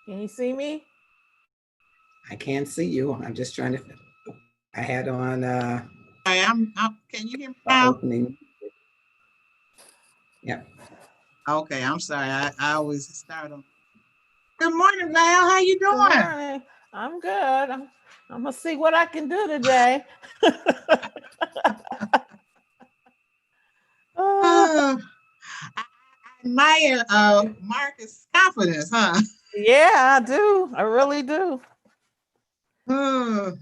Can you see me? I can't see you. I'm just trying to, I had on Hey, can you hear me the now? opening. Yep. Okay, I'm sorry. I always start on. Good morning, Val. How you Good doing? morning. I'm good. I'm gonna see what I can do today. uh, Uh, I admire Marcus' confidence, huh? yeah, I do. I really do. Uh,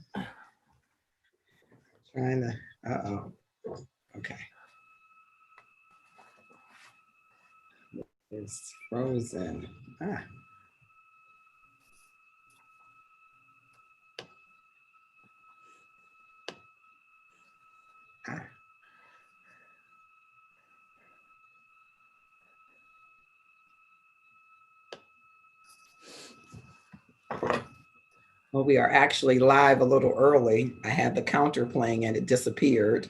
Trying to, uh-oh. Okay. It's frozen. Ah, ah. Well, we are actually live a little early. I had the counter playing and it disappeared.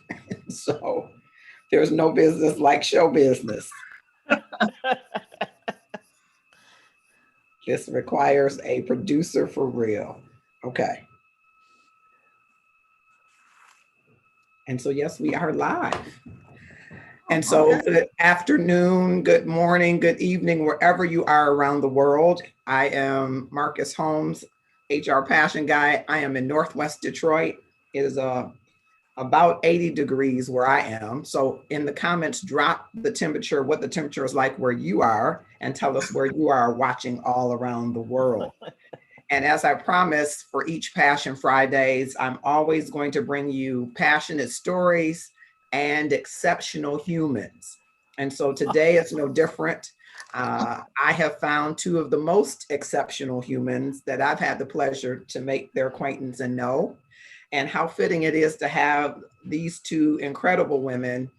So there's no business like show business. This requires a producer for real. Okay. And so, yes, we are live. And so, okay. good afternoon, good morning, good evening, wherever you are around the world. I am Marcus Holmes, HR Passion Guy. I am in Northwest Detroit. It is about 80 degrees where I am. So, in the comments, drop the temperature, what the temperature is like where you are, and tell us where you are watching all around the world. And as I promised for each Passion Fridays, I'm always going to bring you passionate stories and exceptional humans. And so today it's no different. I have found two of the most exceptional humans that I've had the pleasure to make their acquaintance and know. And how fitting it is to have these two incredible women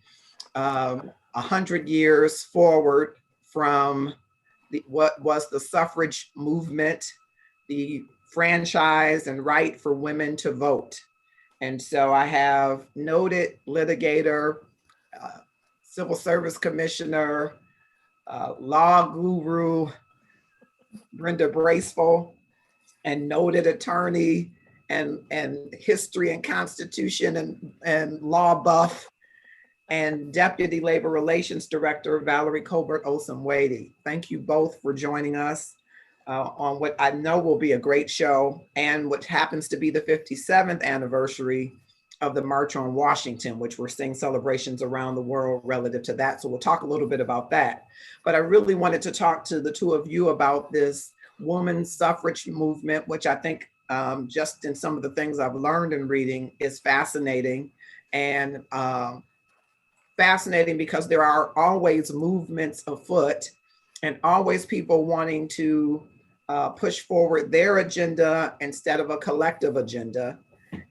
100 years forward from what was the suffrage movement, the franchise and right for women to vote. And so I have noted litigator, uh, civil service commissioner, law guru Brenda Braceful, and noted attorney and history and constitution and law buff, and Deputy Labor Relations Director Valerie Colbert Olson Wady. Thank you both for joining us on what I know will be a great show and what happens to be the 57th anniversary of the March on Washington, which we're seeing celebrations around the world relative to that. So we'll talk a little bit about that. But I really wanted to talk to the two of you about this women's suffrage movement, which I think just in some of the things I've learned in reading is fascinating. And fascinating because there are always movements afoot and always people wanting to push forward their agenda instead of a collective agenda.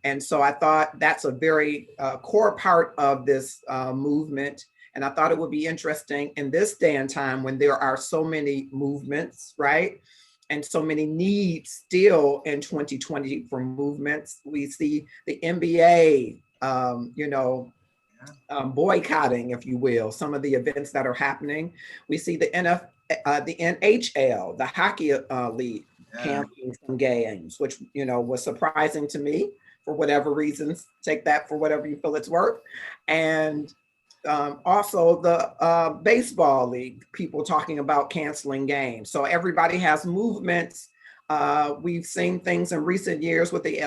And so I thought that's a very core part of this movement. And I thought it would be interesting in this day and time when there are so many movements, right? And so many needs still in 2020 for movements. We see the NBA, boycotting, if you will, some of the events that are happening. We see the NHL, the hockey league, Yeah. canceling some games, which was surprising to me for whatever reasons. Take that for whatever you feel it's worth, and also the baseball league, people talking about canceling games. So everybody has movements. We've seen things in recent years with the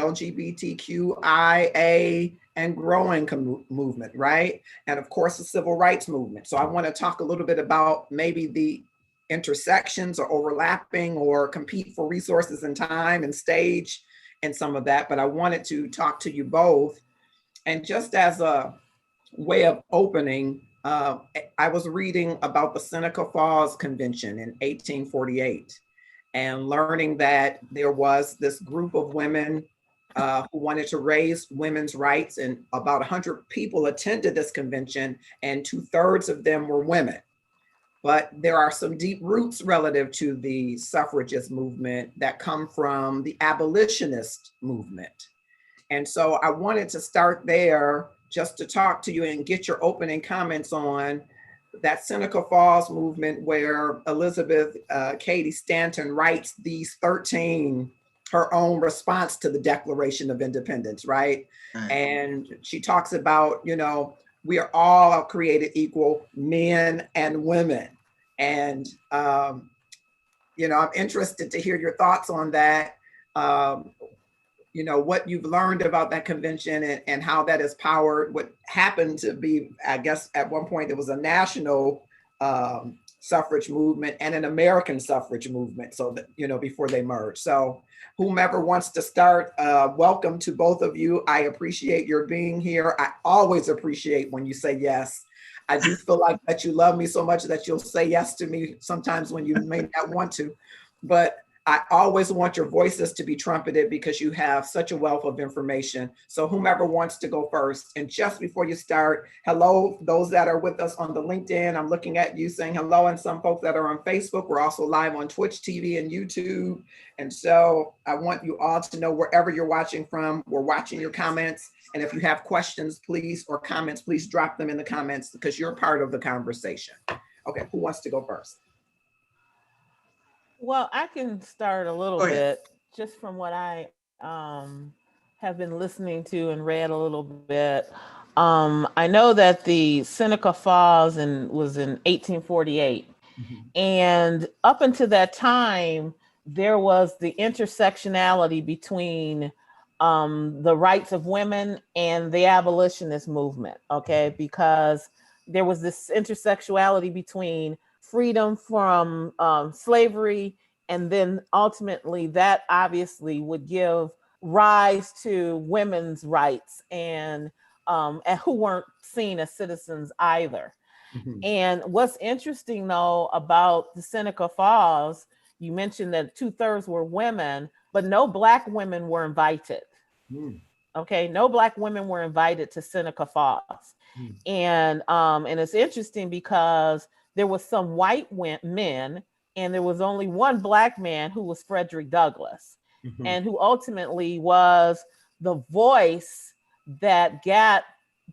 LGBTQIA and growing movement, right? And of course, the civil rights movement. So I want to talk a little bit about maybe the intersections or overlapping or compete for resources and time and stage and some of that. But I wanted to talk to you both. And just as a way of opening, I was reading about the Seneca Falls Convention in 1848 and learning that there was this group of women who wanted to raise women's rights, and about 100 people attended this convention, and 2/3 of them were women. But there are some deep roots relative to the suffragist movement that come from the abolitionist movement. And so I wanted to start there just to talk to you and get your opening comments on that Seneca Falls movement where Elizabeth Cady Stanton writes these 13, her own response to the Declaration of Independence, right? Right. And she talks about, we are all created equal, men and women. And, I'm interested to hear your thoughts on that. What you've learned about that convention and how that has powered what happened to be, I guess, at one point, it was a national suffrage movement and an American suffrage movement. So that, before they merged. So whomever wants to start, welcome to both of you. I appreciate your being here. I always appreciate when you say yes. I do feel like that you love me so much that you'll say yes to me sometimes when you may not want to, but I always want your voices to be trumpeted because you have such a wealth of information. So whomever wants to go first. And just before you start, hello, those that are with us on the LinkedIn, I'm looking at you saying hello, and some folks that are on Facebook. We're also live on Twitch TV and YouTube. And so I want you all to know wherever you're watching from, we're watching your comments. And if you have questions, please, or comments, please drop them in the comments because you're part of the conversation. Okay, who wants to go first? Well, I can start a little bit just from what I have been listening to and read a little bit. I know that the Seneca Falls was in 1848. And up until that time, there was the intersectionality between the rights of women and the abolitionist movement, okay? Because there was this intersectionality between freedom from slavery, and then ultimately that obviously would give rise to women's rights and who weren't seen as citizens either. And what's interesting though about the Seneca Falls, you mentioned that 2/3 were women, but no Black women were invited. Okay, no Black women were invited to Seneca Falls. And it's interesting because there was some white men and there was only one Black man who was Frederick Douglass, and who ultimately was the voice that got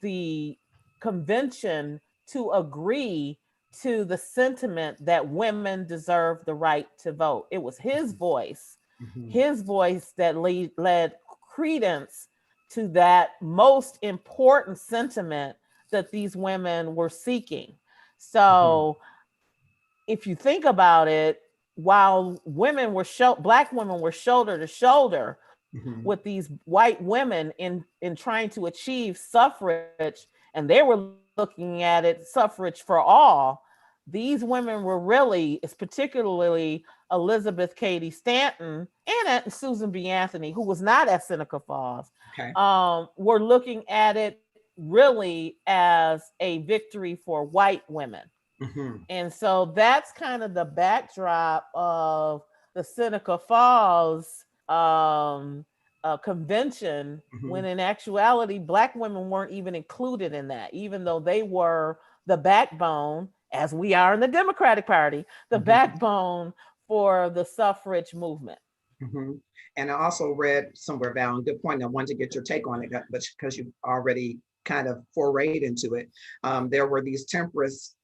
the convention to agree to the sentiment that women deserve the right to vote. It was his voice that led credence to that most important sentiment that these women were seeking. So if you think about it, while Black women were shoulder to shoulder with these white women in trying to achieve suffrage, and they were looking at it suffrage for all, these women were really, particularly Elizabeth Cady Stanton and Susan B. Anthony, who was not at Seneca Falls, were looking at it really as a victory for white women. And so that's kind of the backdrop of the Seneca Falls convention, when in actuality, Black women weren't even included in that, even though they were the backbone, as we are in the Democratic Party, the backbone for the suffrage movement. And I also read somewhere, Val, and good point, I wanted to get your take on it, but because you already kind of forayed into it, there were these temperance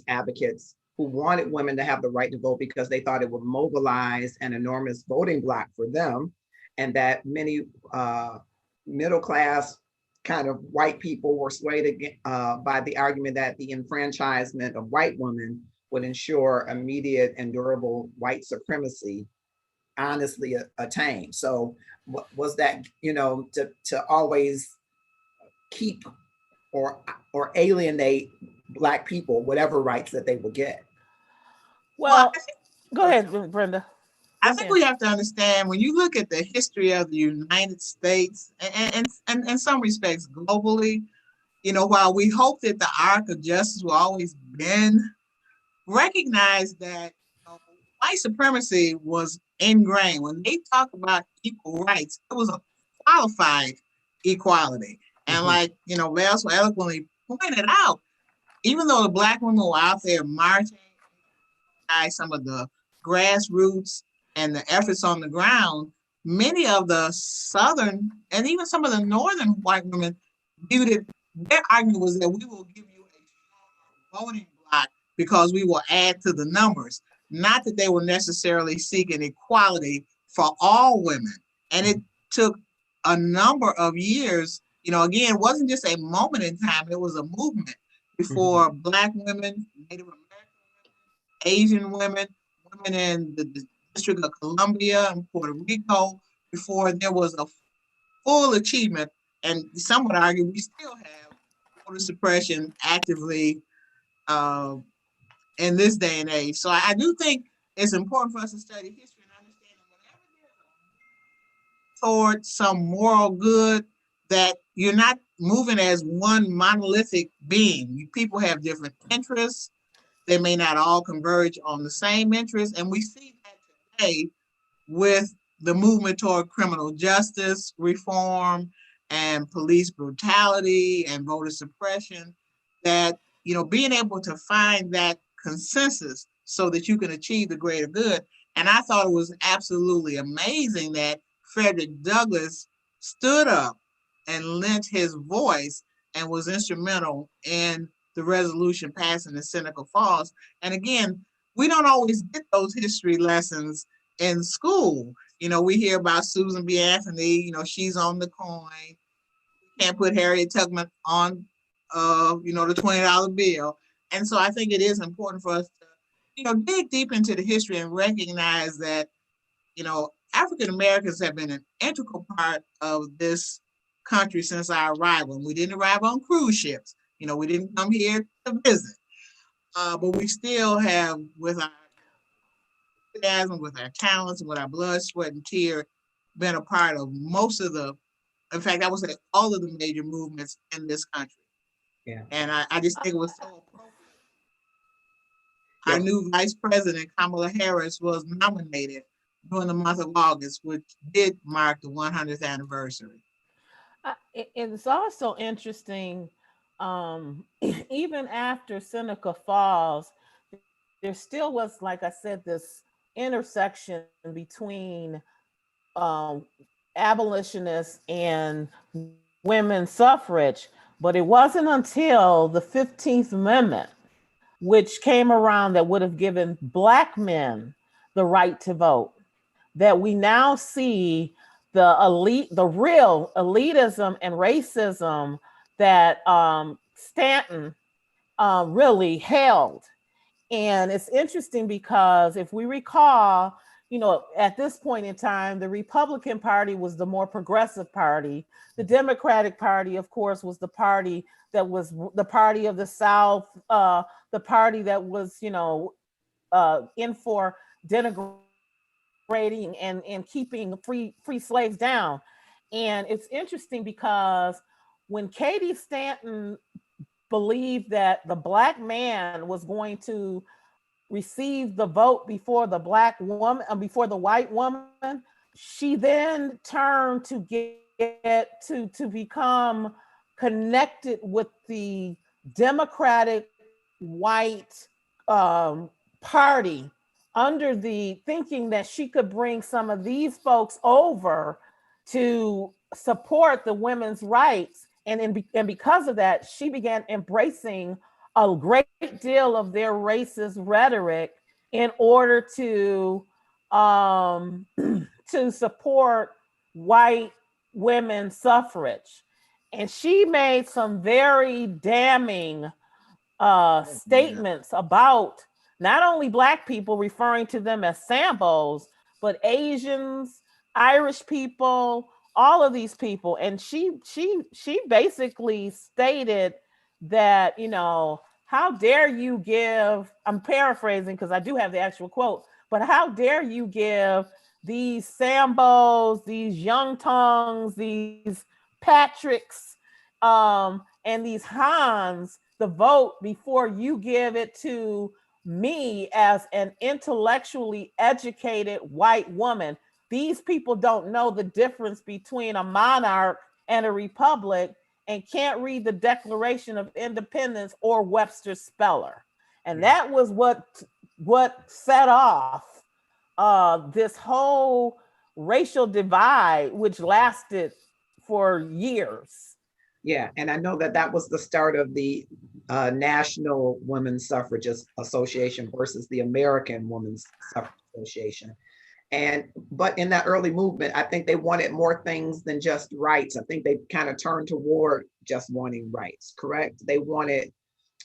advocates who wanted women to have the right to vote because they thought it would mobilize an enormous voting bloc for them, and that many middle class kind of white people were swayed by the argument that the enfranchisement of white women would ensure immediate and durable white supremacy honestly attained. So was that, to always keep or alienate Black people, whatever rights that they would get? Well, go ahead, Brenda. I think we have to understand, when you look at the history of the United States and in some respects globally, while we hope that the arc of justice will always bend, recognize that white supremacy was ingrained. When they talk about equal rights, it was a qualified equality. And like, Val so eloquently pointed out, even though the Black women were out there marching, some of the grassroots and the efforts on the ground, many of the Southern and even some of the Northern white women viewed it, their argument was that we will give you a voting because we will add to the numbers. Not that they were necessarily seeking equality for all women. And it took a number of years. Again, it wasn't just a moment in time, it was a movement before Black women, Native American women, Asian women, women in the District of Columbia and Puerto Rico, before there was a full achievement. And some would argue we still have voter suppression actively in this day and age. So I do think it's important for us to study history and understand that whenever there's toward some moral good, that you're not moving as one monolithic being. People have different interests. They may not all converge on the same interests. And we see that today with the movement toward criminal justice reform and police brutality and voter suppression, that being able to find that consensus so that you can achieve the greater good. And I thought it was absolutely amazing that Frederick Douglass stood up and lent his voice and was instrumental in the resolution passing in Seneca Falls. And again, we don't always get those history lessons in school. We hear about Susan B. Anthony, she's on the coin. Can't put Harriet Tubman on, the $20 bill. And so I think it is important for us to, dig deep into the history and recognize that, African Americans have been an integral part of this country since our arrival. And we didn't arrive on cruise ships. We didn't come here to visit. But we still have, with our enthusiasm, with our talents, and with our blood, sweat, and tear, been a part of most of in fact, I would say all of the major movements in this country. Yeah. And I just think it was so appropriate. Our new Vice President, Kamala Harris, was nominated during the month of August, which did mark the 100th anniversary. It's also interesting, even after Seneca Falls, there still was, like I said, this intersection between abolitionists and women's suffrage. But it wasn't until the 15th Amendment, which came around, that would have given Black men the right to vote, that we now see the real elitism and racism that Stanton really held. And it's interesting because if we recall, at this point in time, the Republican Party was the more progressive party. The Democratic Party, of course, was the party that was the party of the South, the party that was, in for denigrating and keeping free slaves down. And it's interesting because when Katie Stanton believed that the Black man was going to receive the vote before the Black woman, before the white woman, she then turned to to become connected with the Democratic white party, under the thinking that she could bring some of these folks over to support the women's rights. And because of that, she began embracing a great deal of their racist rhetoric in order to to support white women's suffrage. And she made some very damning statements about not only Black people, referring to them as Sambos, but Asians, Irish people, all of these people. And she basically stated that, how dare you give, I'm paraphrasing because I do have the actual quote, but how dare you give these Sambos, these Young Tongues, these Patricks, and these Hans the vote before you give it to me as an intellectually educated white woman. These people don't know the difference between a monarch and a republic, and can't read the Declaration of Independence or Webster's Speller. And that was what set off this whole racial divide, which lasted for years. Yeah, and I know that that was the start of the National Women's Suffragist Association versus the American Women's Suffrage Association. And but in that early movement, I think they wanted more things than just rights. I think they kind of turned toward just wanting rights, correct? They wanted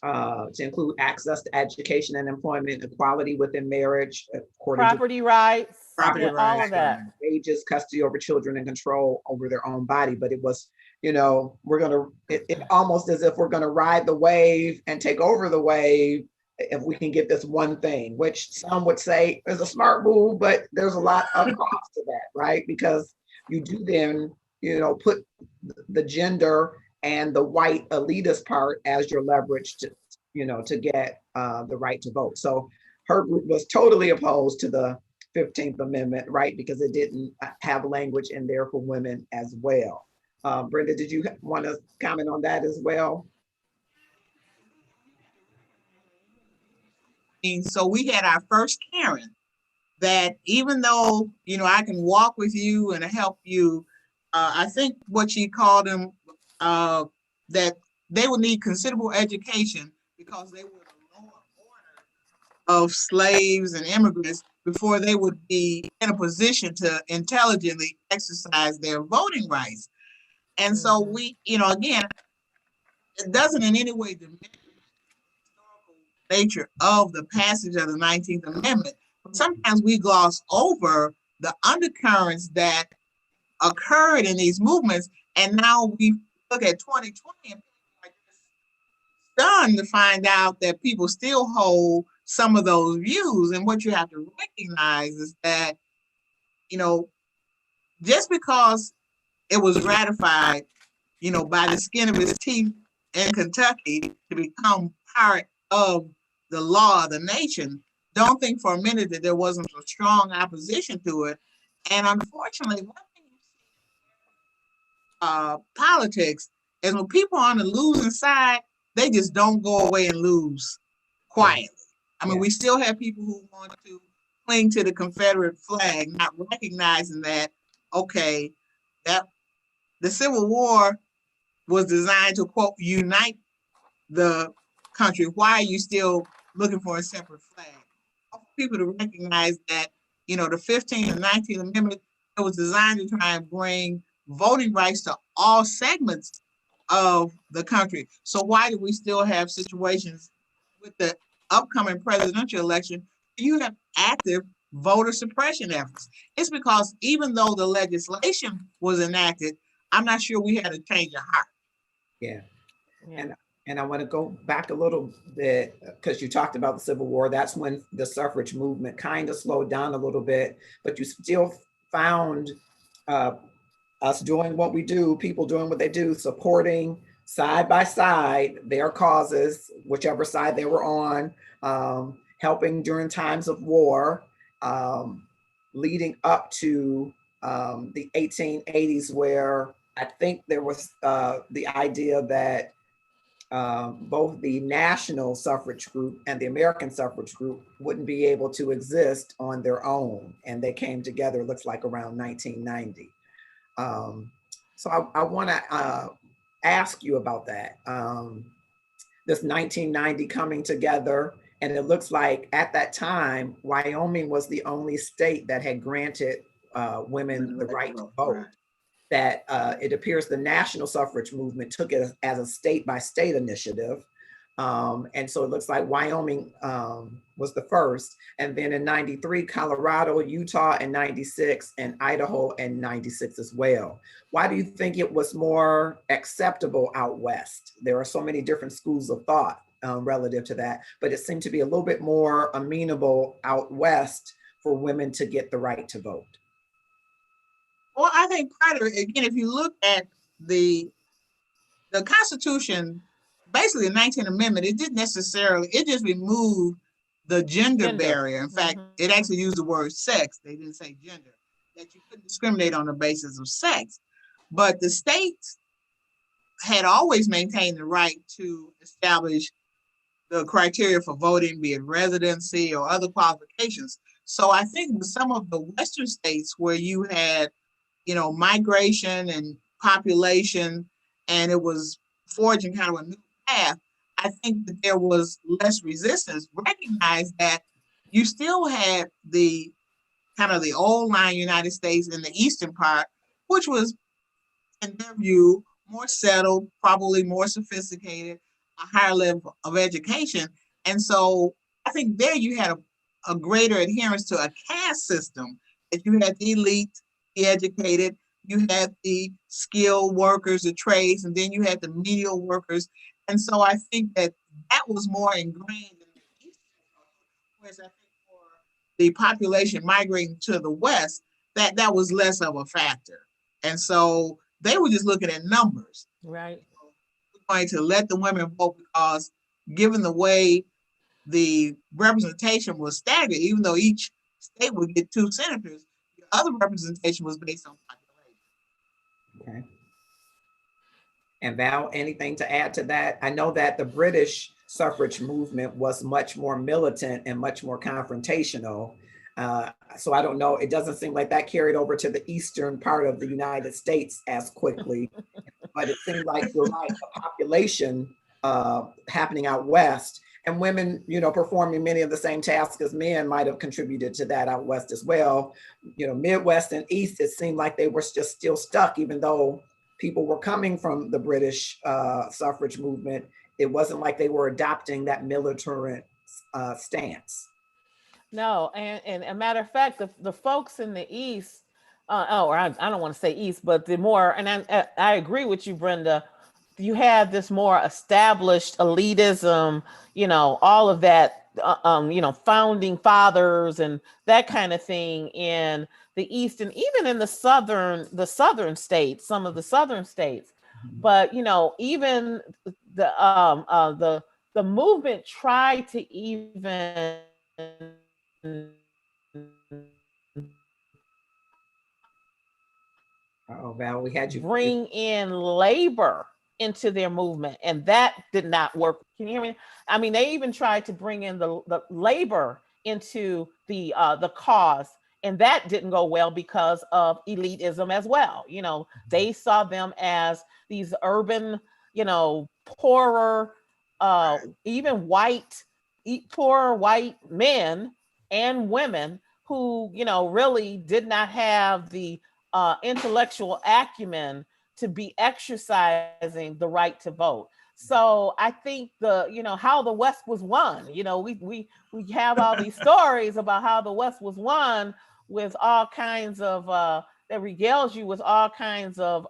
to include access to education and employment, equality within marriage, according to Property rights, Property yeah, all rights, of that. wages, custody over children, and control over their own body. But it was, it almost as if we're gonna ride the wave and take over the wave if we can get this one thing, which some would say is a smart move, but there's a lot of cost to that, right? Because you do then, put the gender and the white elitist part as your leverage to get the right to vote. So her group was totally opposed to the 15th Amendment, right? Because it didn't have language in there for women as well. Brenda, did you want to comment on that as well? So we had our first Karen that even though, I can walk with you and help you, I think what she called them, that they would need considerable education because they were the lower order of slaves and immigrants before they would be in a position to intelligently exercise their voting rights. And so we, again, it doesn't in any way diminish the nature of the passage of the 19th Amendment. But sometimes we gloss over the undercurrents that occurred in these movements. And now we look at 2020 and people are just stunned to find out that people still hold some of those views. And what you have to recognize is that, just because it was ratified, by the skin of his teeth in Kentucky to become part of the law of the nation, don't think for a minute that there wasn't a strong opposition to it. And unfortunately, one thing you see politics is when people are on the losing side, they just don't go away and lose quietly. I mean, we still have people who want to cling to the Confederate flag, not recognizing that, okay, that the Civil War was designed to, quote, unite the country. Why are you still looking for a separate flag? People to recognize that, the 15th and 19th Amendment, it was designed to try and bring voting rights to all segments of the country. So why do we still have situations with the upcoming presidential election? You have active voter suppression efforts. It's because even though the legislation was enacted, I'm not sure we had a change of heart. Yeah. And I want to go back a little bit because you talked about the Civil War. That's when the suffrage movement kind of slowed down a little bit, but you still found us doing what we do, people doing what they do, supporting side by side their causes, whichever side they were on, helping during times of war, leading up to the 1880s, where I think there was the idea that both the national suffrage group and the American suffrage group wouldn't be able to exist on their own. And they came together, looks like around 1990. So I want to ask you about that. This 1990 coming together, and it looks like at that time, Wyoming was the only state that had granted women the right to vote. That it appears the national suffrage movement took it as a state by state initiative. And so it looks like Wyoming was the first. And then in 93, Colorado, Utah in 96, and Idaho in 96 as well. Why do you think it was more acceptable out west? There are so many different schools of thought relative to that, but it seemed to be a little bit more amenable out west for women to get the right to vote. Well, I think part of it, again, if you look at the Constitution, basically the 19th Amendment, it didn't necessarily, it just removed the gender barrier. In fact, it actually used the word sex. They didn't say gender, that you couldn't discriminate on the basis of sex. But the states had always maintained the right to establish the criteria for voting, be it residency or other qualifications. So I think with some of the Western states where you had migration and population and it was forging kind of a new path, I think that there was less resistance. Recognize that you still had the kind of the old line United States in the eastern part, which was, in their view, more settled, probably more sophisticated, a higher level of education. And so I think there you had a greater adherence to a caste system, that you had the elite, the educated, you had the skilled workers, the trades, and then you had the menial workers. And so I think that that was more ingrained in the Eastern culture, whereas I think for the population migrating to the West, that was less of a factor. And so they were just looking at numbers. Right. We're going to let the women vote because, given the way the representation was staggered, even though each state would get 2 senators, the other representation was based on population. Okay. And Val, anything to add to that? I know that the British suffrage movement was much more militant and much more confrontational. So I don't know, it doesn't seem like that carried over to the eastern part of the United States as quickly, but it seemed like you're right, the population happening out west, and women, performing many of the same tasks as men might have contributed to that out west as well. Midwest and East, it seemed like they were just still stuck, even though people were coming from the British suffrage movement. It wasn't like they were adopting that militant stance. No, and a matter of fact, the folks in the East, I don't want to say East, but the more, and I agree with you, Brenda. You had this more established elitism, all of that, founding fathers and that kind of thing in the East, and even in the southern states, some of the southern states. But even the movement tried to even Oh, Val, we had you. bring in labor into their movement, and that did not work. Can you hear me? I mean, they even tried to bring in the labor into the cause, and that didn't go well because of elitism as well. They saw them as these urban, poorer, even poorer white men and women who, really did not have the intellectual acumen to be exercising the right to vote. So I think how the West was won. We have all these stories about how the West was won with all kinds of that regales you with all kinds of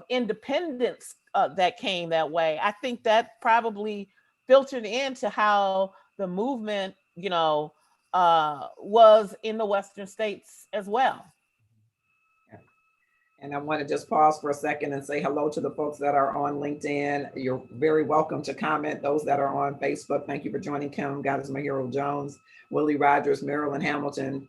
independence that came that way. I think that probably filtered into how the movement, was in the Western states as well. And I want to just pause for a second and say hello to the folks that are on LinkedIn. You're very welcome to comment. Those that are on Facebook, thank you for joining. Kim, God is my hero, Jones, Willie Rogers, Marilyn Hamilton,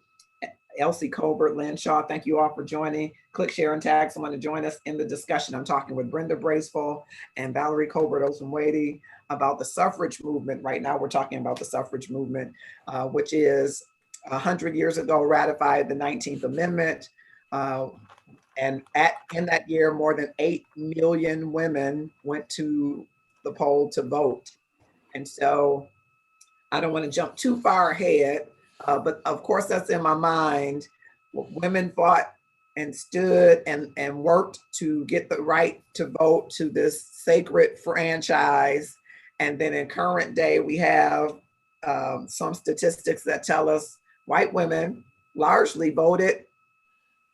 Elsie Colbert, Lynn Shaw, thank you all for joining. Click, share, and tag someone to join us in the discussion. I'm talking with Brenda Braceful and Valerie Colbert Osunwady about the suffrage movement. Right now, we're talking about the suffrage movement, which is 100 years ago ratified the 19th Amendment. And in that year, more than 8 million women went to the poll to vote. And so I don't want to jump too far ahead, but of course that's in my mind. Women fought and stood and worked to get the right to vote to this sacred franchise. And then in current day, we have some statistics that tell us white women largely voted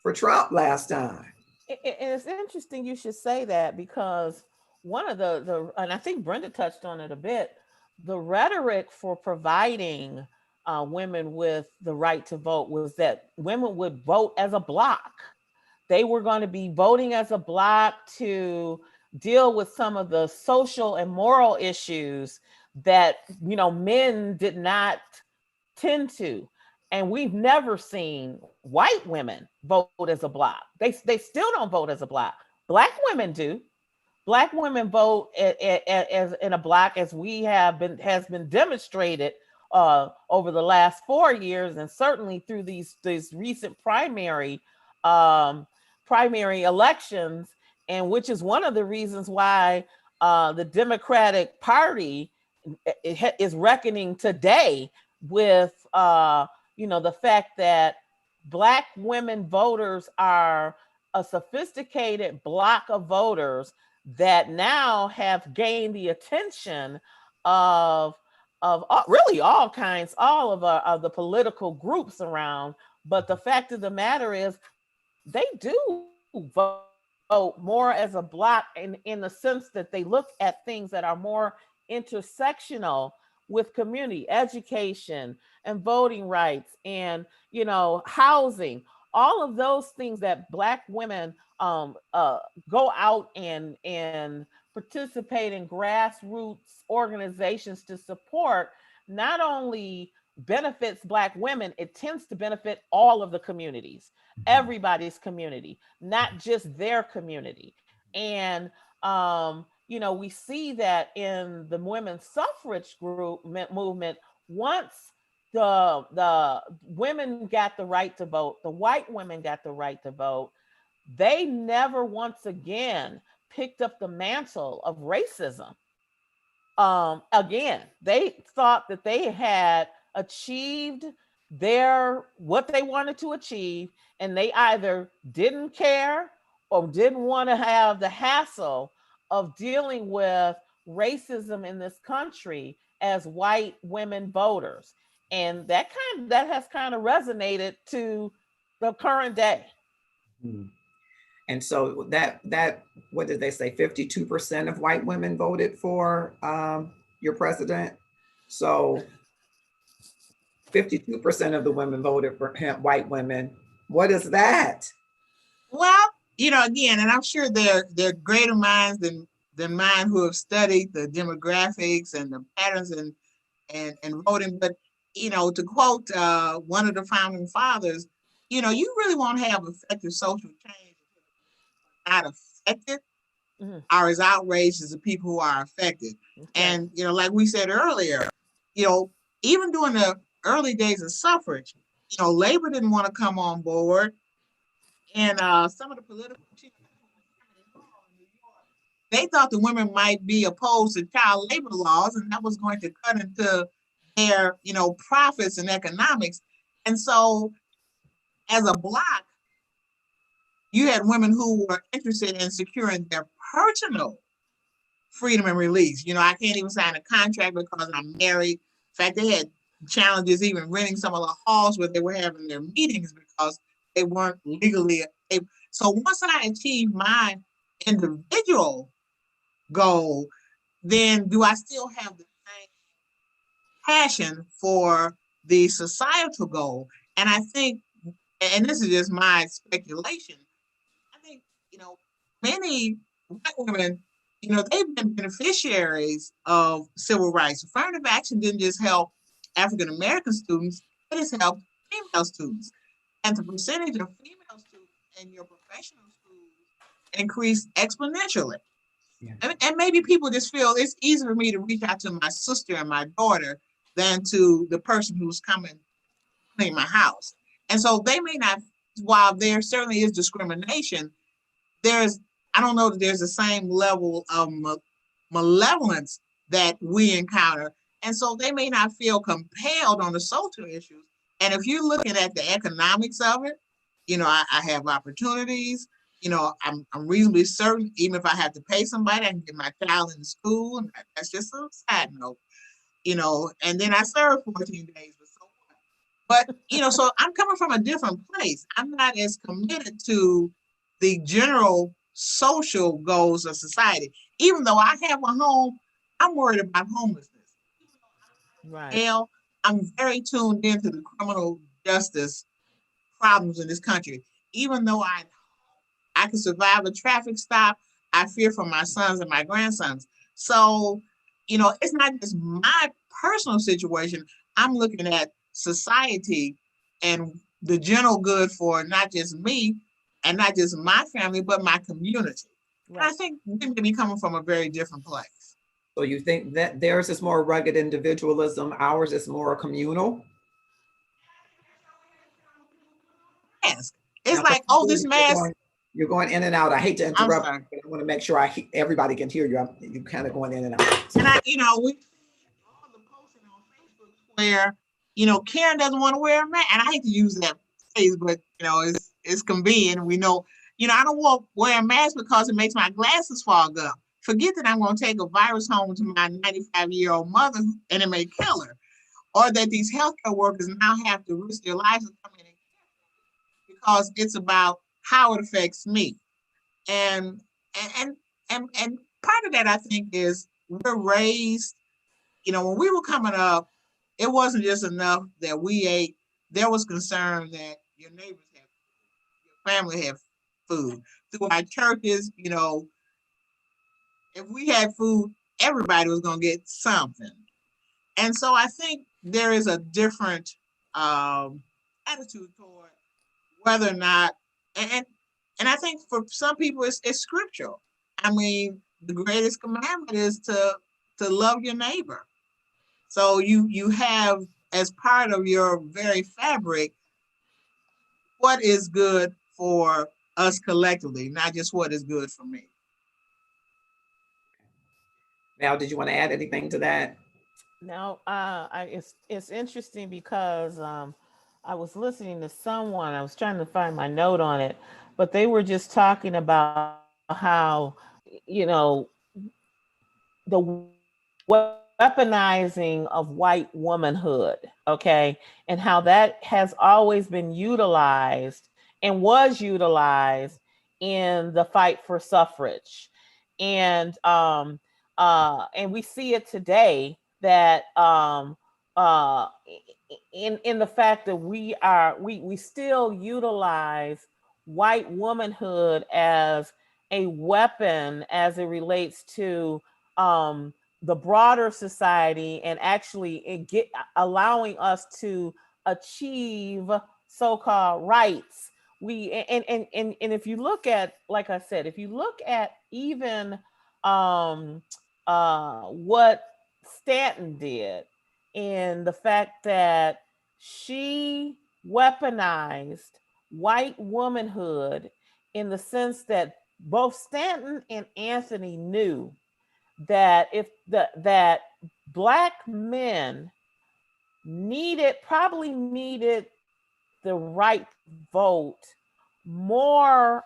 for Trump last time. It's interesting you should say that, because one of the and I think Brenda touched on it a bit, the rhetoric for providing women with the right to vote was that women would vote as a block. They were going to be voting as a block to deal with some of the social and moral issues that men did not tend to. And we've never seen white women vote as a block. They still don't vote as a block. Black women do. Black women vote as in a block, as has been demonstrated over the last 4 years, and certainly through these recent primary elections. and which is one of the reasons why the Democratic Party is reckoning today with the fact that Black women voters are a sophisticated block of voters that now have gained the attention of really all of the political groups around. But the fact of the matter is, they do vote more as a block in the sense that they look at things that are more intersectional with community education and voting rights and housing, all of those things that Black women go out and participate in grassroots organizations to support. Not only benefits Black women, it tends to benefit all of the communities, everybody's community, not just their community. And we see that in the women's suffrage movement. Once the women got the right to vote, the white women got the right to vote, they never once again picked up the mantle of racism. Again, they thought that they had achieved what they wanted to achieve, and they either didn't care or didn't want to have the hassle of dealing with racism in this country as white women voters. And that has kind of resonated to the current day. Mhm. And so that what did they say? 52% of white women voted for your president. So 52% of the women voted for white women. What is that? Well, again, and I'm sure there are greater minds than mine who have studied the demographics and the patterns and voting. But to quote one of the founding fathers, you really won't have effective social change if it's not affected are as outraged as the people who are affected. Okay. And like we said earlier, even during the early days of suffrage, labor didn't want to come on board. And some of the political they thought the women might be opposed to child labor laws, and that was going to cut into their, profits and economics. And so, as a block, you had women who were interested in securing their personal freedom and release. I can't even sign a contract because I'm married. In fact, they had challenges even renting some of the halls where they were having their meetings because they weren't legally able. So once I achieved my individual goal, then do I still have the same passion for the societal goal? And I think, and this is just my speculation, I think, many white women, they've been beneficiaries of civil rights. Affirmative action didn't just help African American students, it has helped female students. And the percentage of female students in your professional schools increased exponentially. Yeah. And maybe people just feel it's easier for me to reach out to my sister and my daughter than to the person who's coming to clean my house. And so they may not, while there certainly is discrimination, I don't know that there's the same level of malevolence that we encounter. And so they may not feel compelled on the social issues. And if you're looking at the economics of it, I have opportunities. I'm reasonably certain, even if I have to pay somebody, I can get my child into school. And that's just a side note, and then I served 14 days. But, so I'm coming from a different place. I'm not as committed to the general social goals of society. Even though I have a home, I'm worried about homelessness. Right. Hell, I'm very tuned into the criminal justice problems in this country. Even though I can survive a traffic stop, I fear for my sons and my grandsons. So, it's not just my personal situation. I'm looking at society and the general good for not just me and not just my family, but my community. Right. And I think we may be coming from a very different place. So you think that theirs is more rugged individualism, ours is more communal? Yes. It's now, like, oh, this mask. You're going in and out. I hate to interrupt, but I want to make sure everybody can hear you. You kind of going in and out. And we all the posting on Facebook where, Karen doesn't want to wear a mask. And I hate to use that phrase, but it's convenient. We know, I don't want to wear a mask because it makes my glasses fog up. Forget that I'm going to take a virus home to my 95-year-old mother and it may kill her. Or that these healthcare workers now have to risk their lives to come in and because it's about how it affects me. And part of that, I think, is we're raised, when we were coming up, it wasn't just enough that we ate. There was concern that your neighbors have food, your family have food. Through our churches, if we had food, everybody was going to get something. And so I think there is a different attitude toward whether or not, and I think for some people it's scriptural. I mean, the greatest commandment is to love your neighbor. So you have as part of your very fabric what is good for us collectively, not just what is good for me. Now, did you want to add anything to that? No, it's interesting because I was listening to someone. I was trying to find my note on it, but they were just talking about how the weaponizing of white womanhood, okay, and how that has always been utilized and was utilized in the fight for suffrage, and we see it today that in the fact that we still utilize white womanhood as a weapon as it relates to the broader society and actually allowing us to achieve so-called rights. And if you look at, like I said, if you look at even what Stanton did, in the fact that she weaponized white womanhood in the sense that both Stanton and Anthony knew that that Black men probably needed the right vote more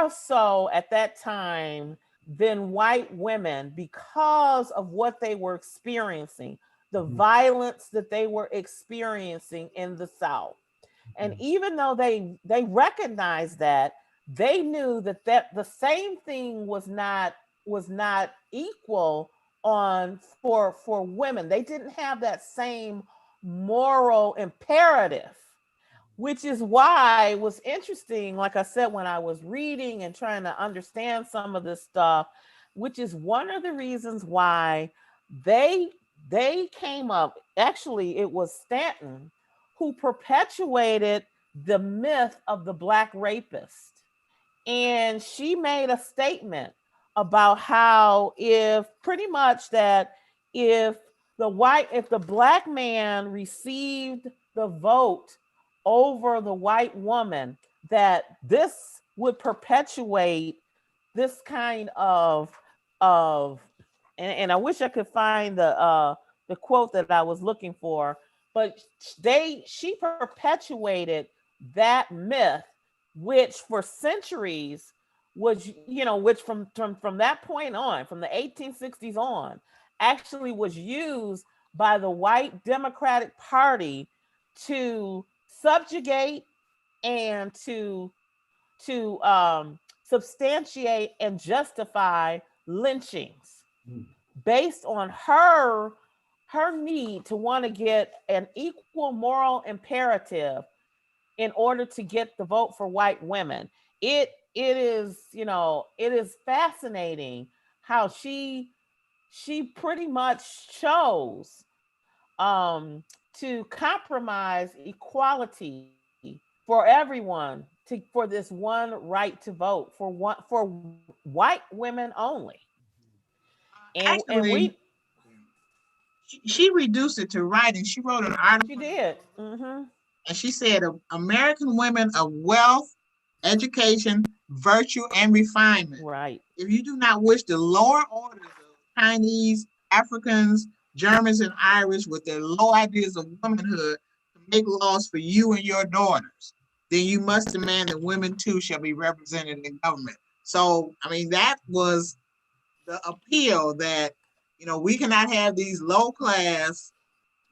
so at that time than white women because of what they were experiencing, the violence that they were experiencing in the South. And even though they recognized that, they knew that the same thing was not equal for women. They didn't have that same moral imperative, which is why it was interesting, like I said, when I was reading and trying to understand some of this stuff, which is one of the reasons why they came up. Actually, it was Stanton who perpetuated the myth of the Black rapist. And she made a statement about how if the Black man received the vote over the white woman, that this would perpetuate this kind of and I wish I could find the quote that I was looking for, but she perpetuated that myth, which for centuries was, which from that point on, from the 1860s on, actually was used by the white Democratic Party to subjugate and to substantiate and justify lynchings based on her need to want to get an equal moral imperative in order to get the vote for white women. It is fascinating how she pretty much chose to compromise equality for everyone, for this one right to vote for white women only. Actually, she reduced it to writing. She wrote an article. She did. Mm-hmm. And she said, American women of wealth, education, virtue, and refinement. Right. If you do not wish the lower orders of Chinese, Africans, Germans, and Irish with their low ideas of womanhood to make laws for you and your daughters, then you must demand that women too shall be represented in government. So, I mean, that was the appeal that, we cannot have these low class,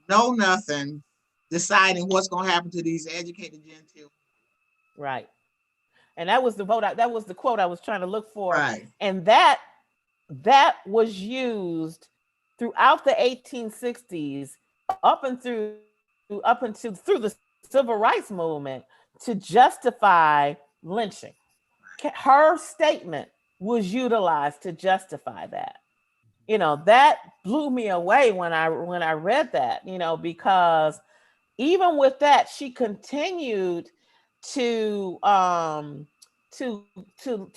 know nothing, deciding what's going to happen to these educated genteel. Right. And that was the vote. That was the quote I was trying to look for. Right. And that was used throughout the 1860s up until through the civil rights movement to justify lynching. Her statement was utilized to justify that. That blew me away when I read that, because even with that, she continued to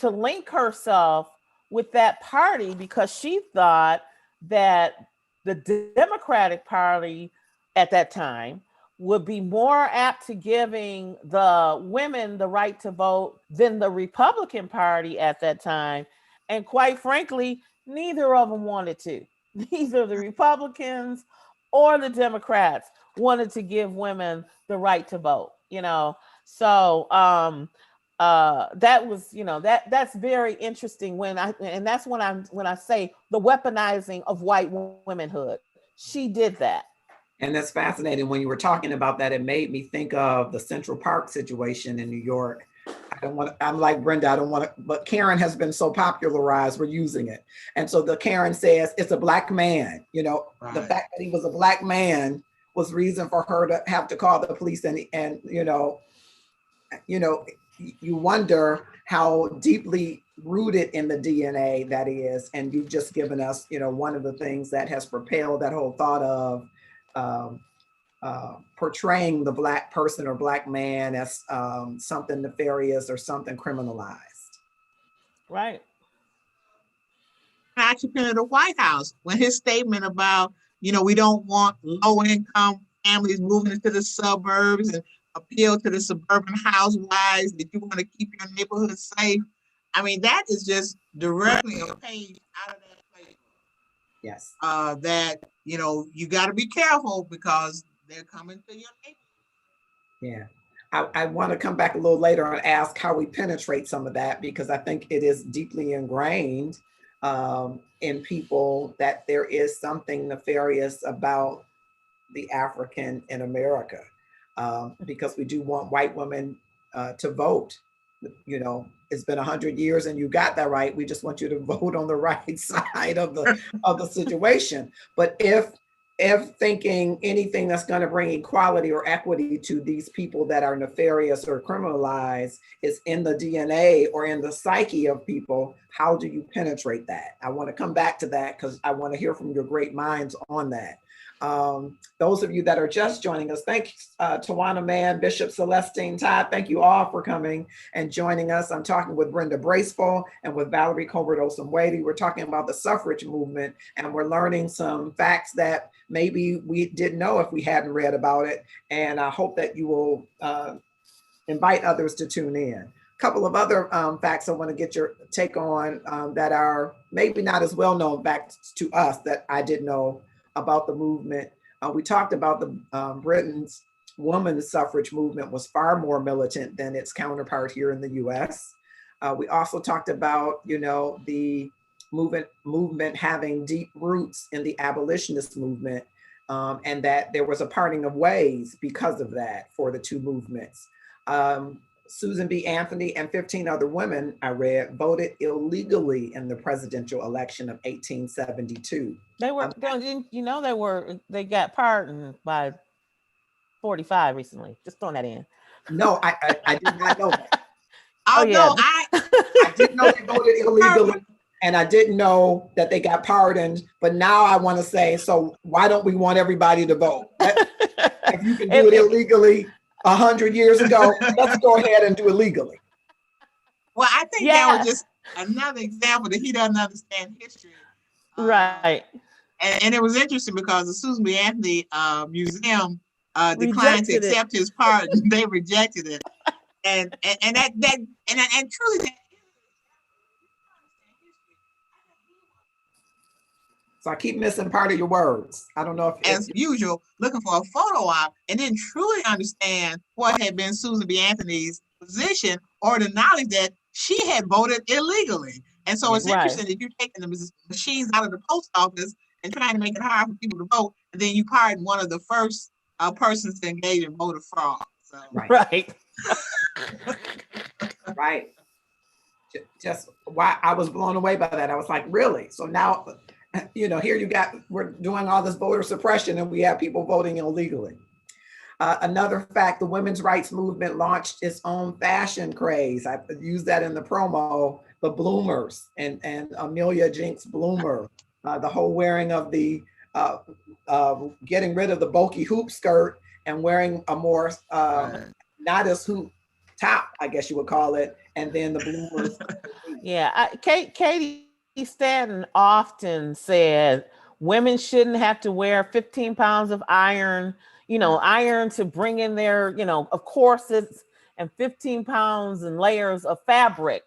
link herself with that party because she thought that the Democratic Party at that time would be more apt to giving the women the right to vote than the Republican Party at that time. And quite frankly, neither of them wanted to. Neither the Republicans or the Democrats wanted to give women the right to vote, So that was, that's very interesting and that's when I say the weaponizing of white womanhood. She did that. And that's fascinating. When you were talking about that, it made me think of the Central Park situation in New York. I'm like Brenda, I don't want to, but Karen has been so popularized, we're using it. And so the Karen says it's a Black man, right. The fact that he was a Black man was reason for her to have to call the police and you wonder how deeply rooted in the DNA that is. And you've just given us, one of the things that has propelled that whole thought of portraying the Black person or Black man as something nefarious or something criminalized. Right. Occupant of the White House, when his statement about, we don't want low income families moving into the suburbs and appeal to the suburban housewives, that you want to keep your neighborhood safe. I mean, that is just directly a page out of that playbook. Yes. That, you got to be careful because they're coming to your neighborhood. Yeah. I want to come back a little later and ask how we penetrate some of that, because I think it is deeply ingrained in people that there is something nefarious about the African in America, because we do want white women to vote. It's been 100 years and you got that right. We just want you to vote on the right side of the situation. But if thinking anything that's going to bring equality or equity to these people that are nefarious or criminalized is in the DNA or in the psyche of people, how do you penetrate that? I want to come back to that because I want to hear from your great minds on that. Those of you that are just joining us, thanks, Tawana Mann, Bishop Celestine Todd. Thank you all for coming and joining us. I'm talking with Brenda Braceful and with Valerie Colbert-Olsen-Wady. We're talking about the suffrage movement, and we're learning some facts that maybe we didn't know if we hadn't read about it. And I hope that you will invite others to tune in. A couple of other facts I want to get your take on that are maybe not as well known facts to us that I didn't know about the movement. We talked about the Britain's women's suffrage movement was far more militant than its counterpart here in the US. We also talked about, the movement having deep roots in the abolitionist movement, and that there was a parting of ways because of that for the two movements. Susan B. Anthony and 15 other women I read voted illegally in the presidential election of 1872. They were, they got pardoned by 45 recently. Just throwing that in. No, I did not know that. No, I didn't know they voted illegally, and I didn't know that they got pardoned. But now I want to say, so why don't we want everybody to vote? If you can do it illegally 100 years ago, let's go ahead and do it legally. Well, I think that was just another example that he doesn't understand history. Right. And it was interesting because the Susan B. Anthony Museum declined to accept his pardon. They rejected it. And truly that So I keep missing part of your words. I don't know if As usual, looking for a photo op and didn't truly understand what had been Susan B. Anthony's position or the knowledge that she had voted illegally. And so it's Right. interesting that you're taking the machines out of the post office and trying to make it hard for people to vote, and then you pardon one of the first persons to engage in voter fraud. So. Right. Right. Just why I was blown away by that. I was like, really? So now, here we're doing all this voter suppression and we have people voting illegally. Another fact, the women's rights movement launched its own fashion craze. I used that in the promo, the bloomers and Amelia Jinks Bloomer, the whole wearing of the, getting rid of the bulky hoop skirt and wearing a more, not as hoop top, I guess you would call it. And then the bloomers. Yeah, Katie Stanton often said women shouldn't have to wear 15 pounds of iron, iron to bring in their, of corsets and 15 pounds and layers of fabric,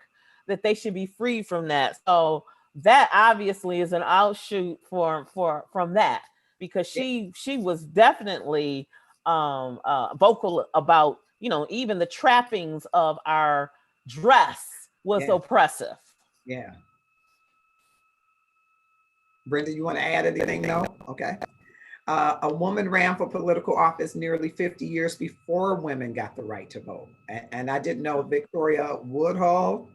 that they should be free from that. So that obviously is an outshoot from that, because she was definitely vocal about, even the trappings of our dress was oppressive. Yeah. Brenda, you want to add anything? No? Okay. A woman ran for political office nearly 50 years before women got the right to vote. And I didn't know Victoria Woodhull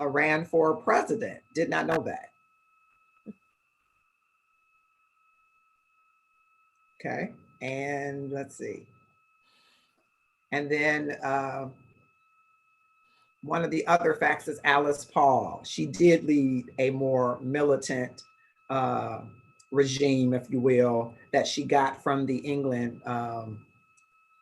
ran for president. Did not know that. Okay. And let's see. And then one of the other facts is Alice Paul. She did lead a more militant regime, if you will, that she got from the England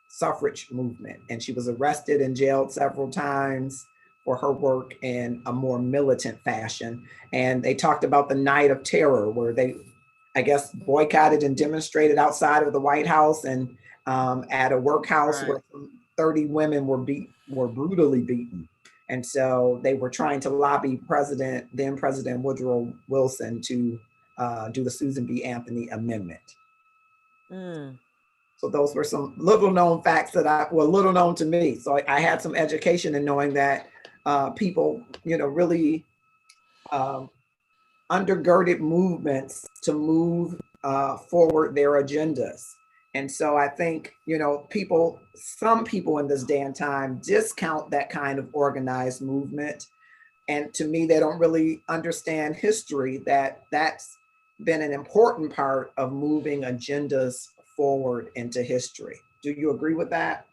suffrage movement. And she was arrested and jailed several times for her work in a more militant fashion. And they talked about the Night of Terror, where they, I guess, boycotted and demonstrated outside of the White House and at a workhouse where 30 women were brutally beaten. And so they were trying to lobby then President Woodrow Wilson to do the Susan B. Anthony Amendment. So those were some little known facts that were little known to me. So I had some education in knowing that people, really undergirded movements to move forward their agendas. And so I think, some people in this day and time discount that kind of organized movement. And to me, they don't really understand history, that's been an important part of moving agendas forward into history. Do you agree with that?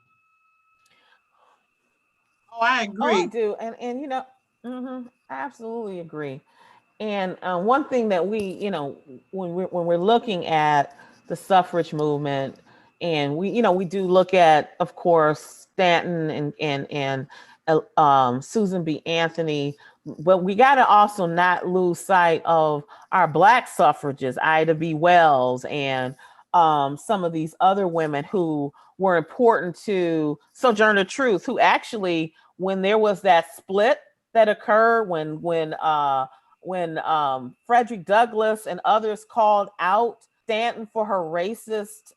Oh, I agree. Oh, I do. And I absolutely agree. And one thing that we, when we're looking at the suffrage movement, and we do look at, of course, Stanton and Susan B. Anthony, but we got to also not lose sight of our Black suffragists, Ida B. Wells, and some of these other women who were important to Sojourner Truth, who actually, when there was that split that occurred, when Frederick Douglass and others called out Stanton for her racist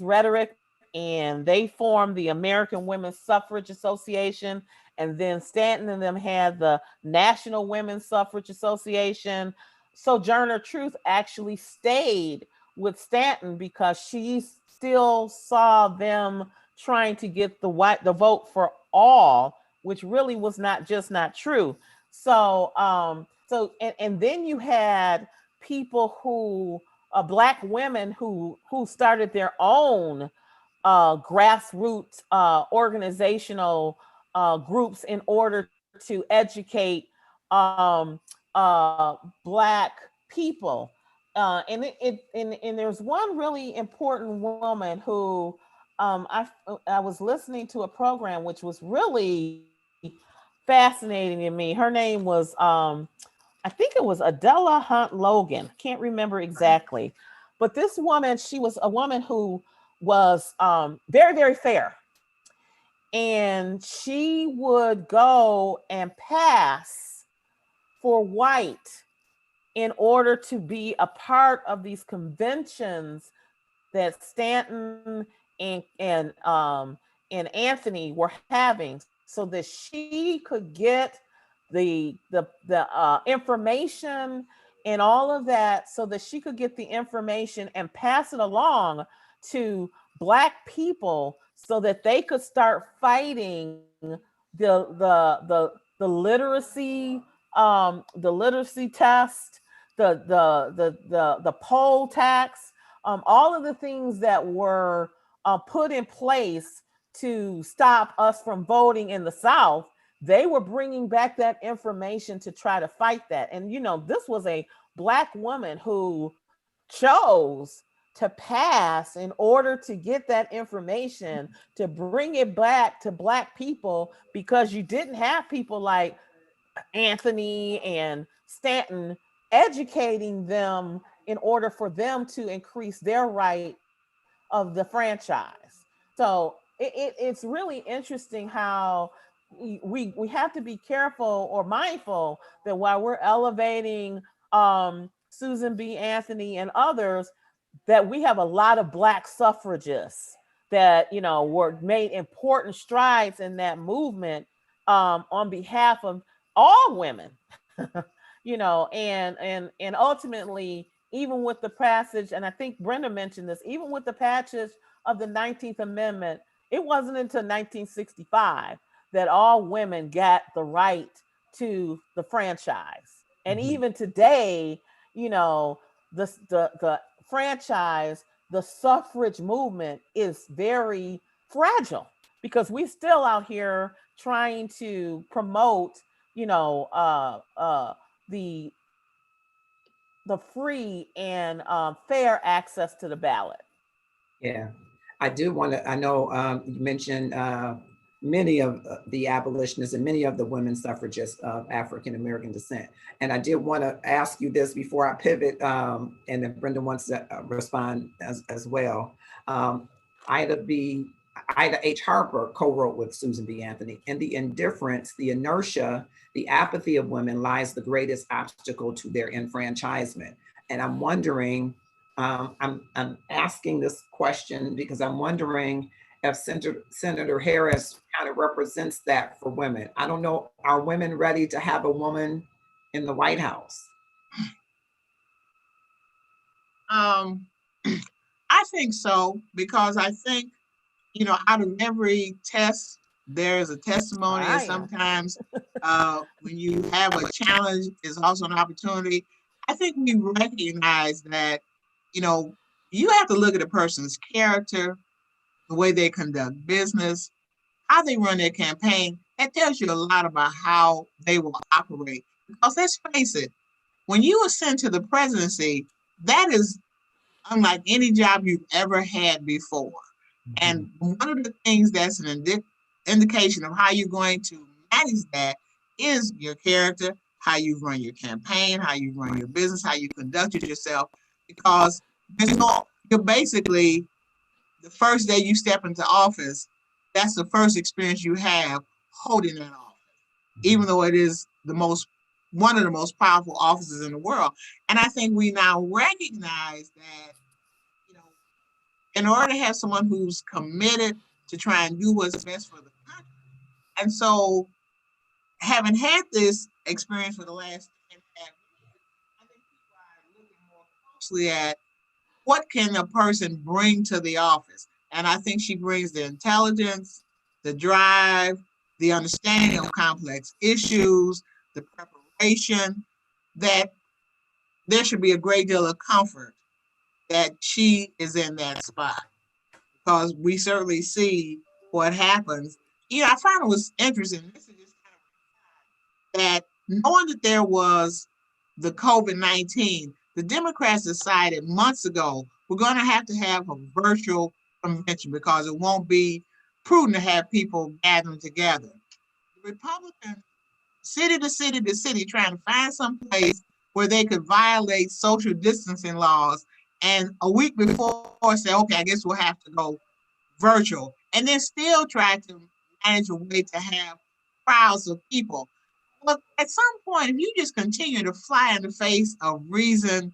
rhetoric, and they formed the American Women's Suffrage Association, and then Stanton and them had the National Women's Suffrage Association. Sojourner Truth actually stayed with Stanton because she still saw them trying to get the vote for all, which really was not true. So and then you had people who Black women who started their own grassroots organizational groups in order to educate Black people. And there's one really important woman who I was listening to a program which was really fascinating to me. Her name was I think it was Adela Hunt Logan. Can't remember exactly. But this woman, she was a woman who was very, very fair. And she would go and pass for white in order to be a part of these conventions that Stanton and Anthony were having, so that she could get the information and all of that, so that she could get the information and pass it along to Black people, so that they could start fighting the literacy test, the poll tax, all of the things that were put in place to stop us from voting in the South. They were bringing back that information to try to fight that. And, this was a Black woman who chose to pass in order to get that information, to bring it back to Black people, because you didn't have people like Anthony and Stanton educating them in order for them to increase their right of the franchise. So it's really interesting how we have to be careful or mindful that while we're elevating Susan B. Anthony and others, that we have a lot of Black suffragists that were made important strides in that movement on behalf of all women. And ultimately, even with the passage, and I think Brenda mentioned this, even with the passage of the 19th Amendment, it wasn't until 1965 that all women got the right to the franchise. And even today, the franchise, the suffrage movement is very fragile, because we still out here trying to promote, the free and fair access to the ballot. Yeah, I do want to, I know you mentioned many of the abolitionists and many of the women suffragists of African American descent. And I did want to ask you this before I pivot, and then Brenda wants to respond as well. Ida H. Harper co-wrote with Susan B. Anthony, "In the indifference, the inertia, the apathy of women lies the greatest obstacle to their enfranchisement." And I'm wondering, I'm asking this question because I'm wondering if Senator Harris kind of represents that for women. I don't know, are women ready to have a woman in the White House? I think so, because I think, out of every test, there's a testimony, and sometimes when you have a challenge, is also an opportunity. I think we recognize that, you have to look at a person's character, the way they conduct business, how they run their campaign. That tells you a lot about how they will operate. Because let's face it, when you ascend to the presidency, that is unlike any job you've ever had before. And one of the things that's an indication of how you're going to manage that is your character, how you run your campaign, how you run your business, how you conduct yourself. Because you're basically, the first day you step into office, that's the first experience you have holding that office, even though it is one of the most powerful offices in the world. And I think we now recognize that, in order to have someone who's committed to try and do what's best for the country. And so, having had this experience for the last 10 years, I think people are looking more closely at what can a person bring to the office. And I think she brings the intelligence, the drive, the understanding of complex issues, the preparation, that there should be a great deal of comfort that she is in that spot, because we certainly see what happens. I found it was interesting. This is just kind of that, knowing that there was the COVID-19, the Democrats decided months ago we're going to have a virtual convention because it won't be prudent to have people gathering together. The Republicans, city to city to city, trying to find some place where they could violate social distancing laws, and a week before say, okay, I guess we'll have to go virtual, and then still try to manage a way to have crowds of people. Well, at some point, if you just continue to fly in the face of reason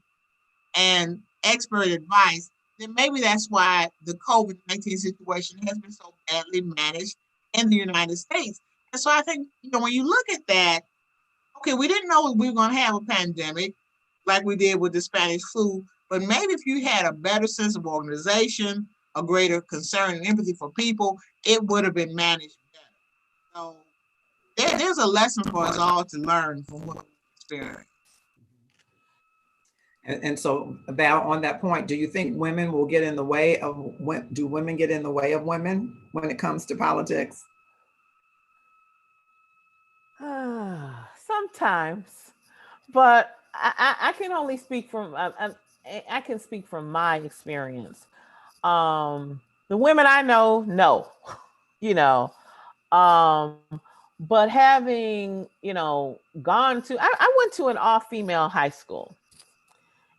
and expert advice, then maybe that's why the COVID-19 situation has been so badly managed in the United States. And so I think, when you look at that, okay, we didn't know we were going to have a pandemic like we did with the Spanish flu, but maybe if you had a better sense of organization, a greater concern and empathy for people, it would have been managed better. So there's a lesson for us all to learn from what we experienced. And so, Val, on that point, do you think women will get in the way of do women get in the way of women when it comes to politics? Sometimes, but I can only speak from I can speak from my experience. The women I know, no, you know, um, but having gone to, I went to an all-female high school,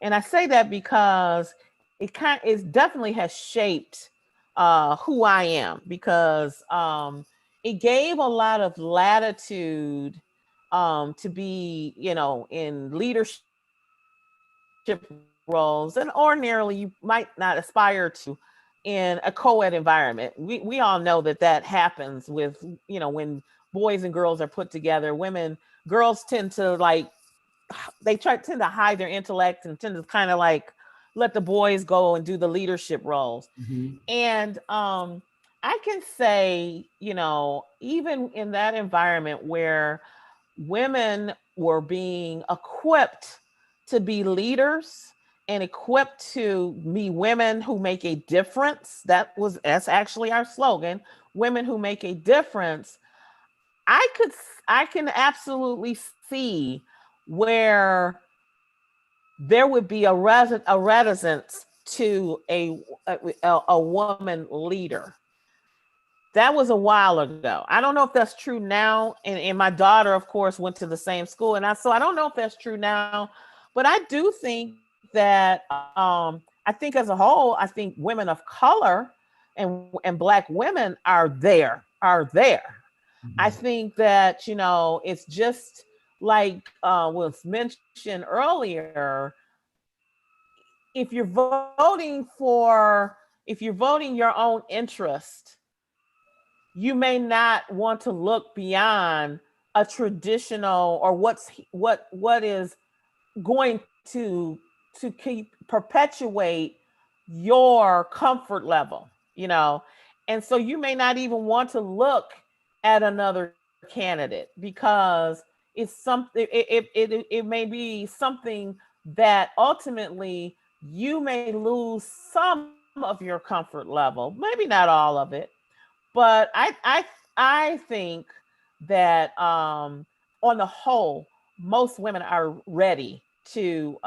and I say that because it definitely has shaped who I am, because it gave a lot of latitude to be, in leadership roles, and ordinarily you might not aspire to in a co-ed environment. We all know that happens with, when boys and girls are put together. Girls tend to tend to hide their intellect and tend to kind of like let the boys go and do the leadership roles. Mm-hmm. And I can say, even in that environment where women were being equipped to be leaders and equipped to be women who make a difference. That's actually our slogan, women who make a difference. I can absolutely see where there would be a reticence to a woman leader. That was a while ago. I don't know if that's true now. And my daughter, of course, went to the same school. So I don't know if that's true now. But I do think that I think as a whole, I think women of color and Black women are there. Mm-hmm. I think that, it's just like was mentioned earlier. If you're voting your own interest, you may not want to look beyond a traditional or what is going to perpetuate your comfort level, and so you may not even want to look at another candidate because it's something. It may be something that ultimately you may lose some of your comfort level, maybe not all of it. But I think that on the whole, most women are ready to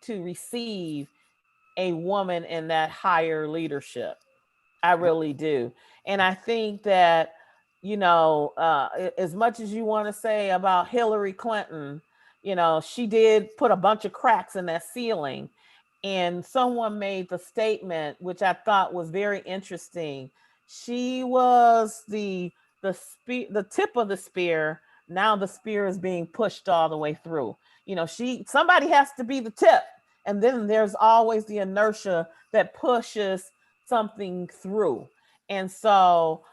receive a woman in that higher leadership. I really do, and I think that as much as you want to say about Hillary Clinton, she did put a bunch of cracks in that ceiling, and someone made the statement which I thought was very interesting. She was the tip of the spear. Now the spear is being pushed all the way through. Somebody has to be the tip, and then there's always the inertia that pushes something through. And so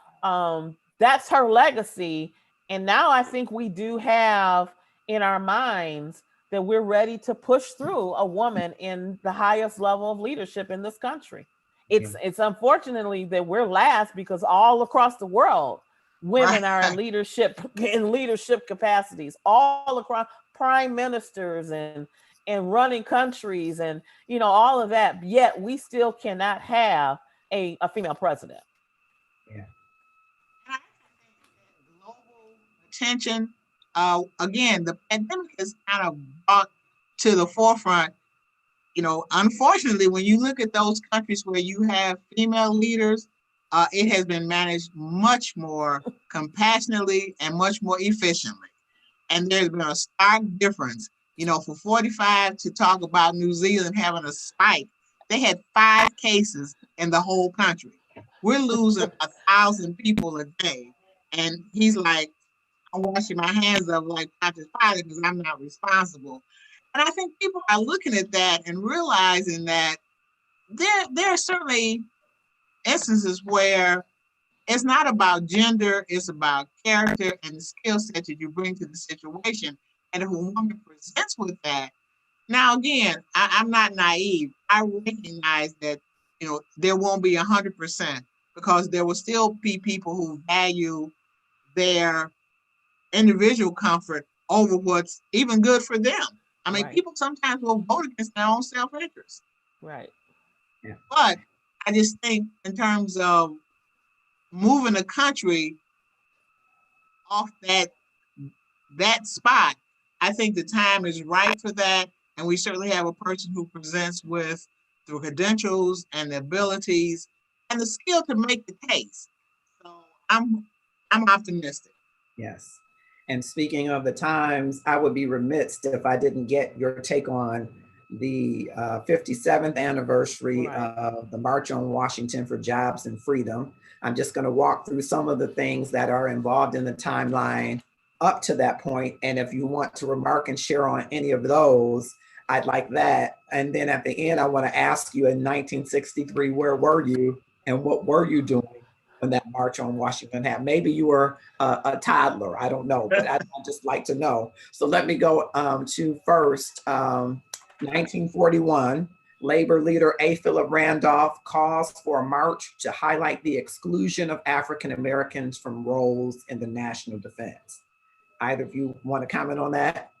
that's her legacy. And now I think we do have in our minds that we're ready to push through a woman in the highest level of leadership in this country. It's unfortunately that we're last, because all across the world, women are in leadership capacities, all across, prime ministers and running countries and all of that. Yet we still cannot have a female president. Yeah. Global attention. Again, the pandemic has kind of brought to the forefront. Unfortunately, when you look at those countries where you have female leaders, it has been managed much more compassionately and much more efficiently. And there's been a stark difference. For 45 to talk about New Zealand having a spike, they had 5 cases in the whole country. We're losing 1,000 people a day. And he's like, I'm washing my hands of like Pontius Pilate because I'm not responsible. And I think people are looking at that and realizing that there are certainly instances where it's not about gender, it's about character and the skill set that you bring to the situation. And if a woman presents with that, now again, I'm not naive. I recognize that, you know, there won't be 100% because there will still be people who value their individual comfort over what's even good for them. I mean, Right. people sometimes will vote against their own self-interest. Right. Yeah. But I just think in terms of moving the country off that spot, I think the time is right for that. And we certainly have a person who presents with the credentials and the abilities and the skill to make the case. So I'm optimistic. Yes. And speaking of the times, I would be remiss if I didn't get your take on the 57th anniversary Right. of the March on Washington for Jobs and Freedom. I'm just going to walk through some of the things that are involved in the timeline up to that point. And if you want to remark and share on any of those, I'd like that. And then at the end, I want to ask you in 1963, where were you and what were you doing when that March on Washington happened? Maybe you were a toddler, I don't know, but I'd just like to know. So let me go to first, 1941, labor leader A. Philip Randolph calls for a march to highlight the exclusion of African Americans from roles in the national defense. Either of you want to comment on that?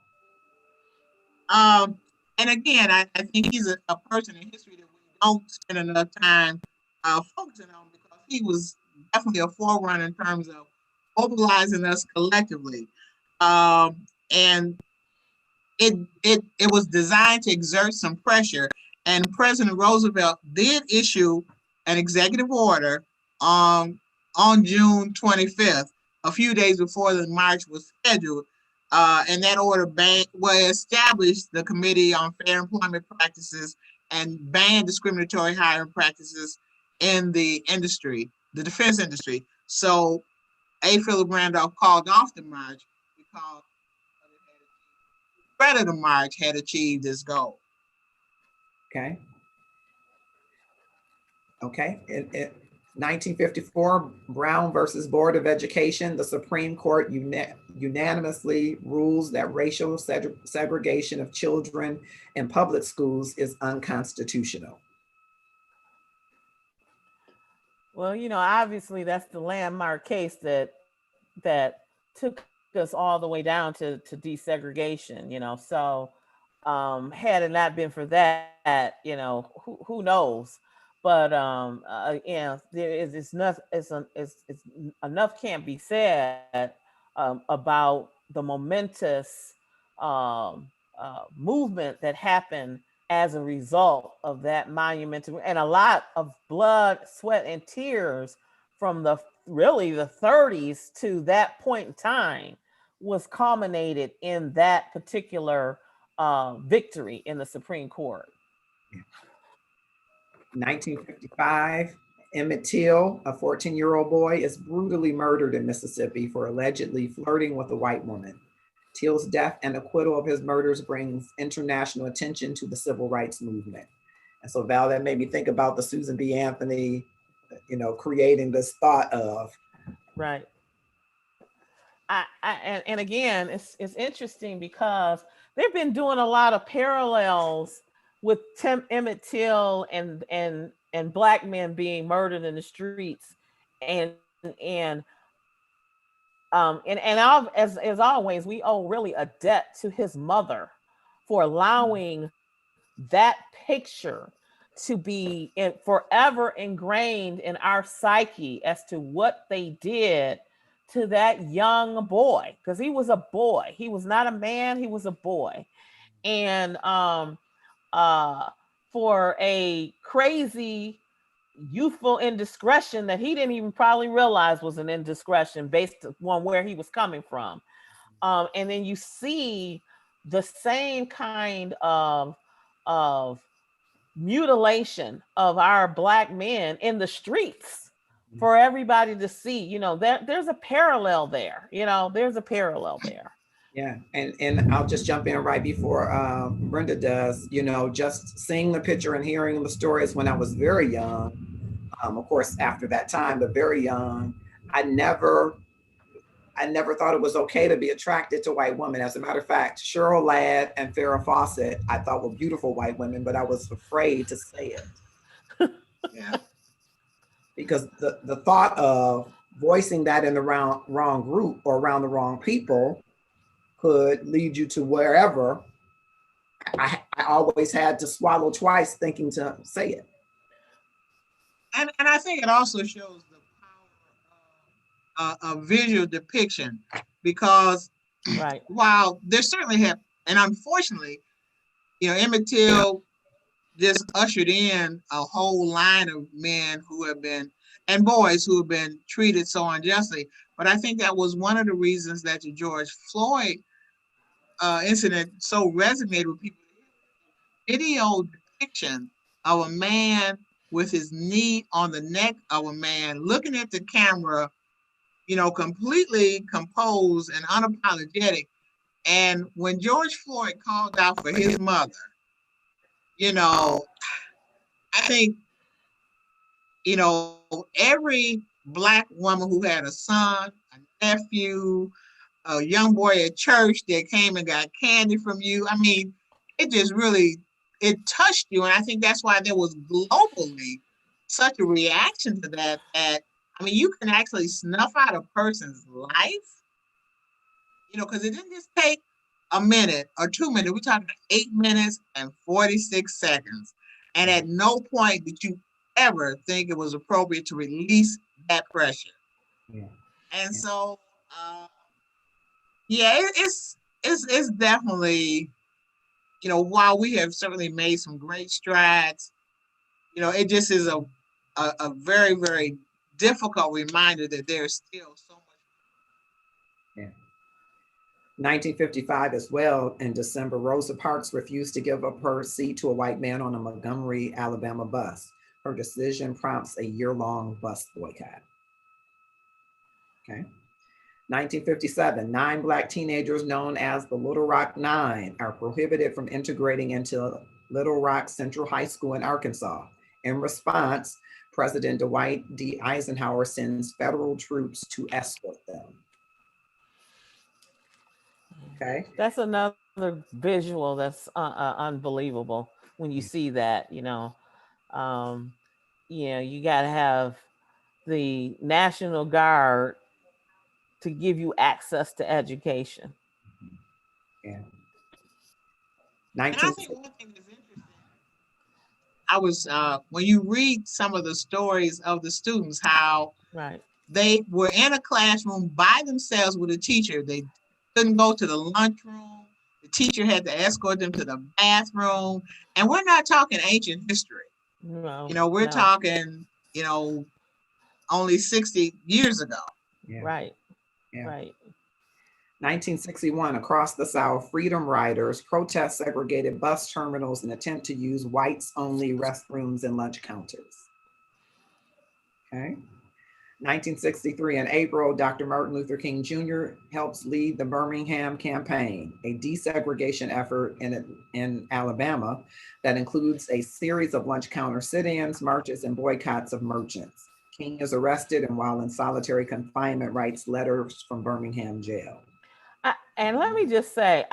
And again, I think he's a person in history that we don't spend enough time focusing on because he was definitely a forerunner in terms of mobilizing us collectively. And it was designed to exert some pressure. And President Roosevelt did issue an executive order on June 25th, a few days before the march was scheduled. And that order established the Committee on Fair Employment Practices and banned discriminatory hiring practices in the industry, the defense industry. So A. Philip Randolph called off the march because the threat of the march had achieved its goal. Okay. Okay. In 1954, Brown versus Board of Education, the Supreme Court unanimously rules that racial segregation of children in public schools is unconstitutional. Well, you know, obviously that's the landmark case that took us all the way down to desegregation, you know. So had it not been for that, you know, who knows? But you know, there is it's enough it's enough can't be said about the momentous movement that happened as a result of that monumental and a lot of blood, sweat, and tears from the really the 30s to that point in time was culminated in that particular victory in the Supreme Court. 1955, Emmett Till, a 14-year-old boy, is brutally murdered in Mississippi for allegedly flirting with a white woman. Till's death and acquittal of his murders brings international attention to the civil rights movement. And so, Val, that made me think about the Susan B. Anthony, you know, creating this thought of. Right. And again, it's interesting because they've been doing a lot of parallels with Emmett Till and black men being murdered in the streets, and and as always, we owe really a debt to his mother for allowing that picture to be forever ingrained in our psyche as to what they did to that young boy, because he was a boy. He was not a man, he was a boy. And for a crazy youthful indiscretion that he didn't even probably realize was an indiscretion based on where he was coming from. And then you see the same kind of mutilation of our black men in the streets for everybody to see. You know, there's a parallel there. You know, there's a parallel there. Yeah, and I'll just jump in right before Brenda does. You know, just seeing the picture and hearing the stories when I was very young. Of course, after that time, but very young, I never, I never thought it was okay to be attracted to white women. As a matter of fact, Cheryl Ladd and Farrah Fawcett, I thought were beautiful white women, but I was afraid to say it Yeah. because the thought of voicing that in the wrong group or around the wrong people could lead you to wherever. I always had to swallow twice thinking to say it. And I think it also shows the power of visual depiction because Right. while there certainly have, and unfortunately, Emmett Till just ushered in a whole line of men who have been, and boys who have been treated so unjustly. But I think that was one of the reasons that the George Floyd incident so resonated with people. Video depiction of a man with his knee on the neck of a man looking at the camera, completely composed and unapologetic. And when George Floyd called out for his mother, I think, every Black woman who had a son, a nephew, a young boy at church that came and got candy from you. I mean, it just really, it touched you. And I think that's why there was globally such a reaction to that, I mean, you can actually snuff out a person's life, because it didn't just take a minute or 2 minutes. We're talking 8 minutes and 46 seconds. And at no point did you ever think it was appropriate to release that pressure. Yeah. And so, yeah, it's definitely, while we have certainly made some great strides, it just is a very, very difficult reminder that there's still so much. Yeah. 1955 as well, in December, Rosa Parks refused to give up her seat to a white man on a Montgomery, Alabama bus. Her decision prompts a year-long bus boycott. Okay. 1957, 9 Black teenagers known as the Little Rock Nine are prohibited from integrating into Little Rock Central High School in Arkansas. In response, President Dwight D. Eisenhower sends federal troops to escort them. Okay. That's another visual that's unbelievable when you see that. You got to have the National Guard to give you access to education. Yeah. And I think one thing that's interesting, I was when you read some of the stories of the students, how right. They were in a classroom by themselves with a teacher. They couldn't go to the lunchroom. The teacher had to escort them to the bathroom. And we're not talking ancient history. No. We're talking, only 60 years ago. Yeah. Right. Yeah. Right. 1961, across the South, freedom riders protest segregated bus terminals and attempt to use whites-only restrooms and lunch counters. Okay. 1963, in April, Dr. Martin Luther King Jr. helps lead the Birmingham campaign, a desegregation effort in Alabama that includes a series of lunch counter sit-ins, marches, and boycotts of merchants. King is arrested and while in solitary confinement writes letters from Birmingham jail. And let me just say,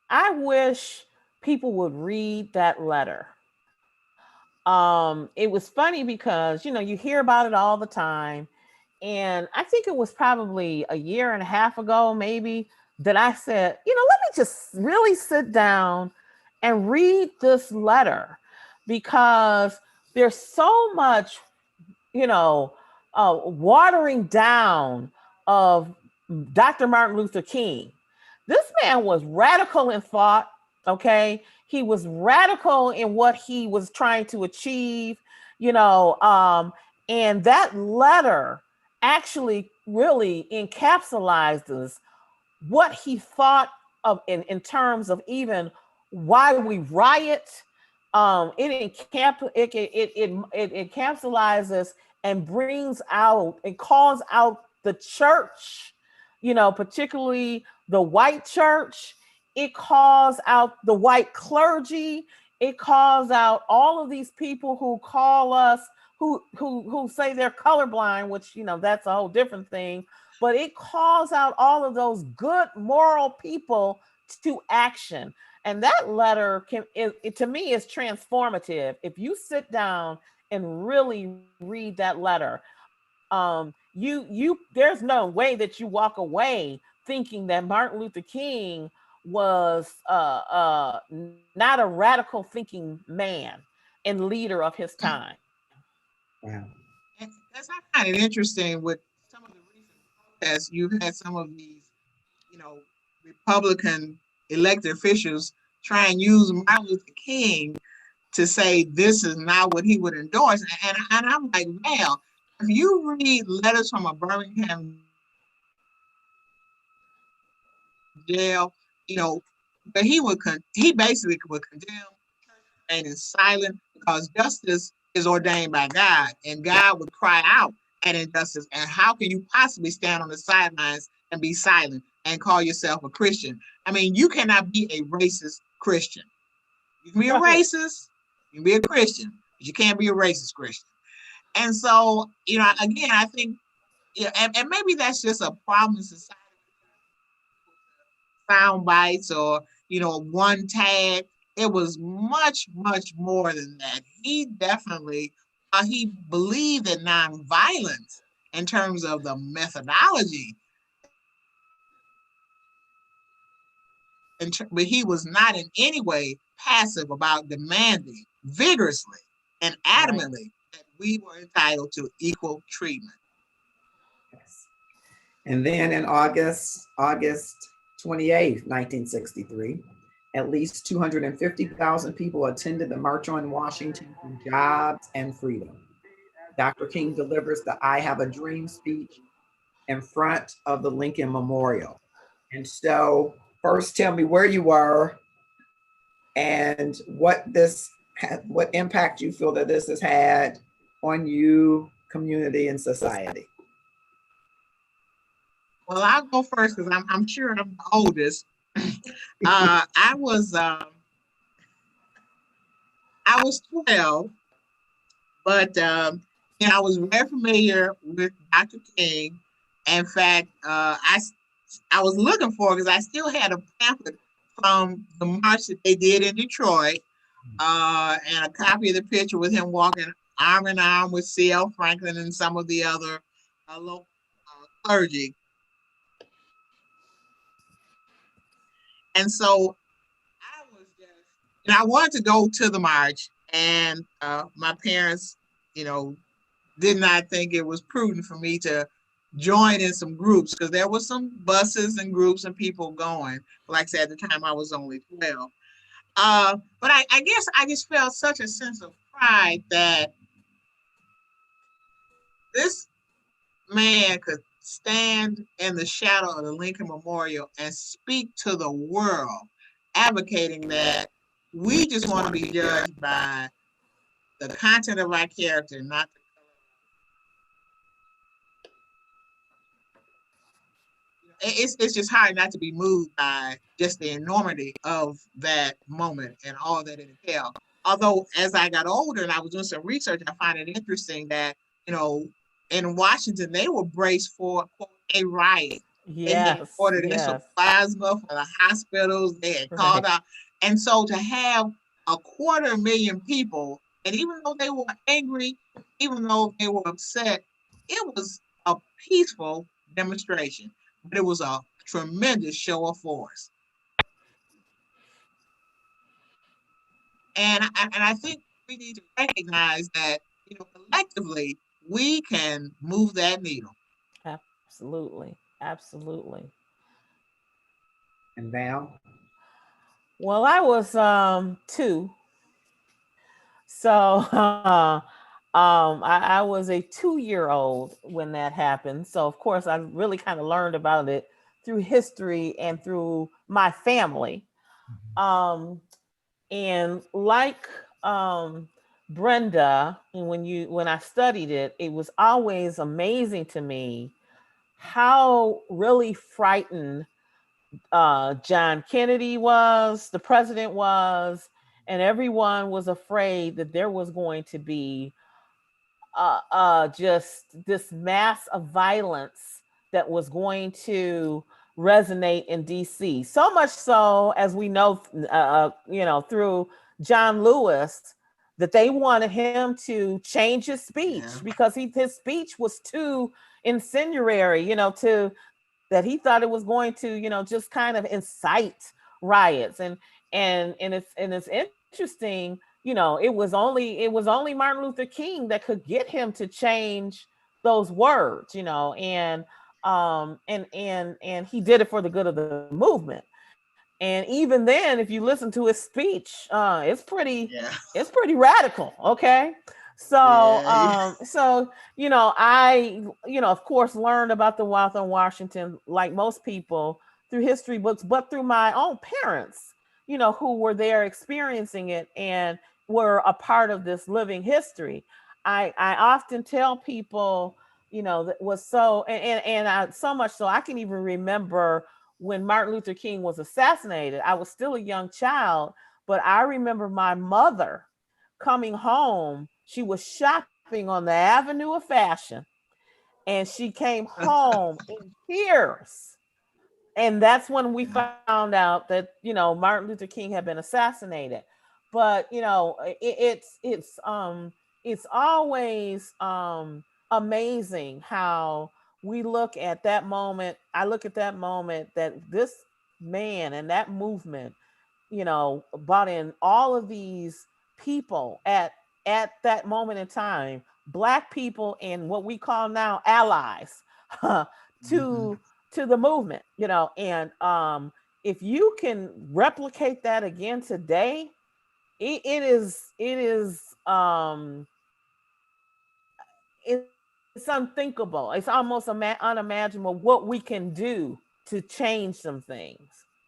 I wish people would read that letter. It was funny because, you hear about it all the time. And I think it was probably a year and a half ago, maybe, that I said, let me just really sit down and read this letter because there's so much, watering down of Dr. Martin Luther King. This man was radical in thought, okay? He was radical in what he was trying to achieve, and that letter actually really encapsulizes what he thought of in terms of even why we riot. It encapsulizes and brings out and calls out the church, particularly the white church. It calls out the white clergy. It calls out all of these people who call us, who say they're colorblind, which, that's a whole different thing. But it calls out all of those good moral people to action. And that letter to me is transformative. If you sit down and really read that letter, there's no way that you walk away thinking that Martin Luther King was not a radical thinking man and leader of his time. Wow. And that's, I find it interesting with some of the recent protests. You've had some of these, Republican elected officials try and use Martin Luther King to say this is not what he would endorse. And I'm like, well, if you read letters from a Birmingham jail, but he basically would condemn and is silent because justice is ordained by God, and God would cry out at injustice. And how can you possibly stand on the sidelines and be silent and call yourself a Christian? I mean, you cannot be a racist Christian. You can be a racist, you can be a Christian, but you can't be a racist Christian. And so, again, I think, and maybe that's just a problem in society. Sound bites or, one tag. It was much, much more than that. He definitely, he believed in nonviolence in terms of the methodology. But he was not in any way passive about demanding vigorously and adamantly that we were entitled to equal treatment. Yes. And then in August 28th, 1963, at least 250,000 people attended the March on Washington for Jobs and Freedom. Dr. King delivers the I Have a Dream speech in front of the Lincoln Memorial. And so first tell me where you were and what impact you feel that this has had on you, community, and society. Well, I'll go first because I'm sure I'm the oldest. I was 12, but I was very familiar with Dr. King. In fact, I was looking for because I still had a pamphlet from the march that they did in Detroit, and a copy of the picture with him walking arm in arm with C.L. Franklin and some of the other local clergy. And so I wanted to go to the march, and my parents, did not think it was prudent for me to join in some groups because there were some buses and groups and people going. Like I said, at the time I was only 12. But I guess I just felt such a sense of pride that this man could stand in the shadow of the Lincoln Memorial and speak to the world, advocating that we just want to be judged by the content of our character, not the color. It's just hard not to be moved by just the enormity of that moment and all that it entailed. Although as I got older and I was doing some research, I find it interesting that, in Washington, they were braced for, quote, a riot. They had ordered in some plasma for the hospitals. They had called out. And so to have 250,000 people, and even though they were angry, even though they were upset, it was a peaceful demonstration. But it was a tremendous show of force. And I think we need to recognize that, collectively, we can move that needle. Absolutely. Absolutely. And Val? Well, I was 2. So I was a 2-year-old when that happened. So of course I really kind of learned about it through history and through my family. And like Brenda, and when I studied it, it was always amazing to me how really frightened John Kennedy was, the president was, and everyone was afraid that there was going to be just this mass of violence that was going to resonate in DC. So much so, as we know, through John Lewis, that they wanted him to change his speech because his speech was too incendiary, that he thought it was going to, just kind of incite riots. And it's interesting, it was only Martin Luther King that could get him to change those words, and he did it for the good of the movement. And even then, if you listen to his speech, it's pretty radical. Okay. So I, of course, learned about the Wild on Washington, like most people, through history books, but through my own parents, who were there experiencing it and were a part of this living history. I often tell people, that was so, so much so I can even remember when Martin Luther King was assassinated. I was still a young child, but I remember my mother coming home. She was shopping on the Avenue of Fashion, and she came home in tears. And that's when we found out that Martin Luther King had been assassinated. But it's always amazing how we look at that moment. I look at that moment, that this man and that movement, brought in all of these people at that moment in time, black people and what we call now allies, to the movement, and if you can replicate that again today, it is it's unthinkable. It's almost unimaginable what we can do to change some things.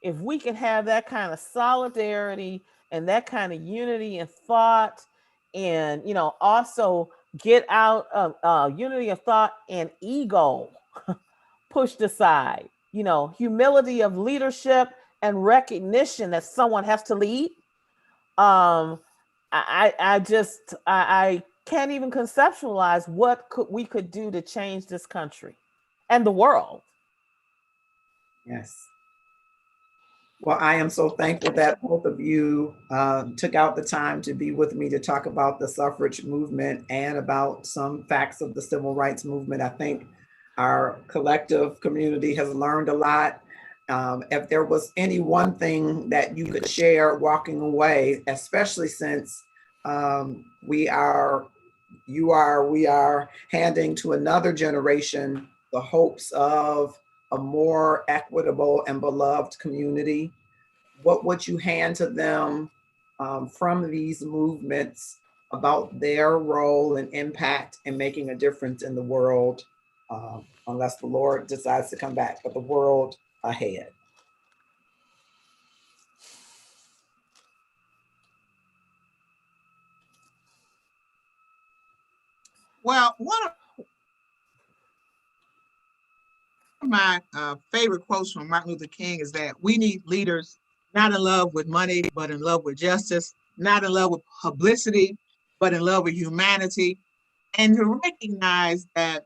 If we can have that kind of solidarity and that kind of unity and thought, and also get out of unity of thought and ego pushed aside, humility of leadership and recognition that someone has to lead. um I can't even conceptualize what we could do to change this country and the world. Yes. Well, I am so thankful that both of you took out the time to be with me to talk about the suffrage movement and about some facts of the civil rights movement. I think our collective community has learned a lot. If there was any one thing that you could share walking away, especially since we are handing to another generation the hopes of a more equitable and beloved community, what would you hand to them from these movements about their role and impact in making a difference in the world, unless the Lord decides to come back, but the world ahead? Well, one of my favorite quotes from Martin Luther King is that we need leaders not in love with money, but in love with justice, not in love with publicity, but in love with humanity, and to recognize that,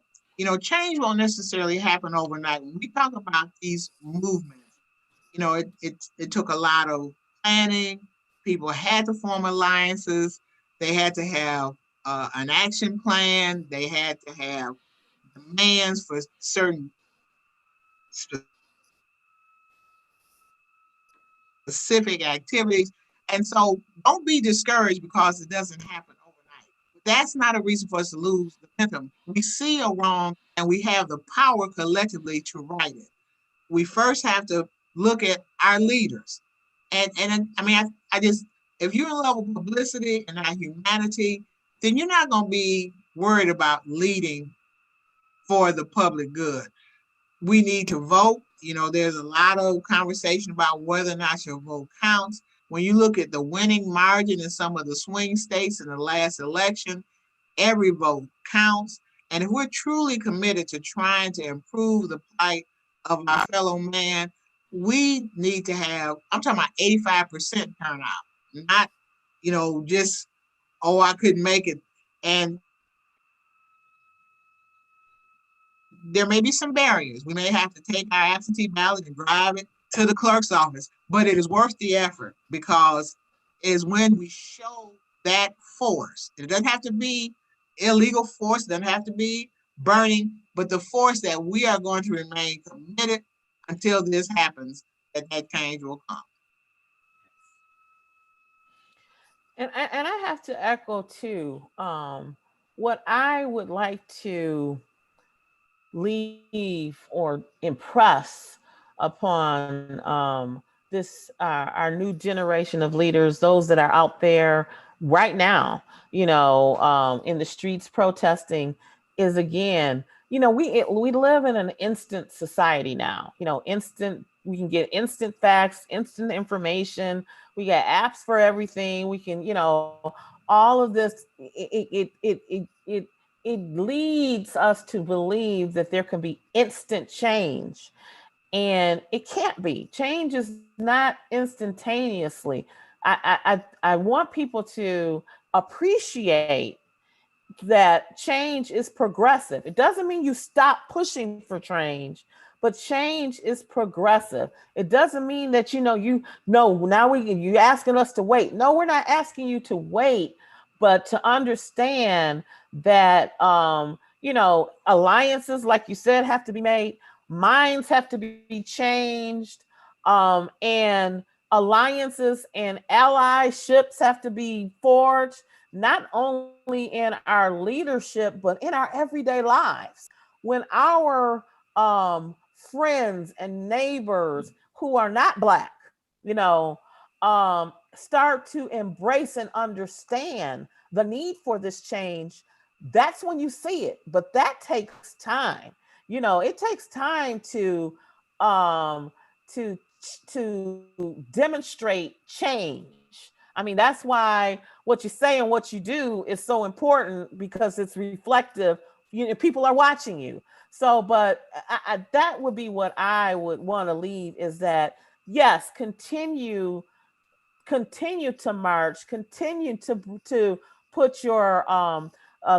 change won't necessarily happen overnight. When we talk about these movements, it took a lot of planning. People had to form alliances. They had to have an action plan. They had to have demands for certain specific activities. And so don't be discouraged because it doesn't happen overnight. That's not a reason for us to lose the momentum. We see a wrong and we have the power collectively to right it. We first have to look at our leaders. And I mean, I just, if you're in love with publicity and not humanity, then you're not going to be worried about leading for the public good. We need to vote. There's a lot of conversation about whether or not your vote counts. when you look at the winning margin in some of the swing states in the last election, every vote counts. And if we're truly committed to trying to improve the plight of our fellow man, we need to have, I'm talking about 85% turnout, not, just, oh, I couldn't make it. And there may be some barriers. We may have to take our absentee ballot and drive it to the clerk's office, but it is worth the effort because it's when we show that force. It doesn't have to be illegal force, it doesn't have to be burning, but the force that we are going to remain committed until this happens, that change will come. And I have to echo too, what I would like to leave or impress upon this our new generation of leaders, those that are out there right now, in the streets protesting, is again, we live in an instant society now. Instant, we can get instant facts, instant information. We got apps for everything. We can, all of this. It leads us to believe that there can be instant change, and it can't be. Change is not instantaneously. I want people to appreciate that change is progressive. It doesn't mean you stop pushing for change, but change is progressive. It doesn't mean that now you asking us to wait. No, we're not asking you to wait, but to understand that alliances, like you said, have to be made. Minds have to be changed, and alliances and allyships have to be forged, not only in our leadership, but in our everyday lives. When our friends and neighbors who are not Black, start to embrace and understand the need for this change, that's when you see it. But that takes time. It takes time to um, to demonstrate change. I mean, that's why what you say and what you do is so important, because it's reflective. People are watching you. So, but that would be what I would want to leave, is that yes, continue to march, continue to put your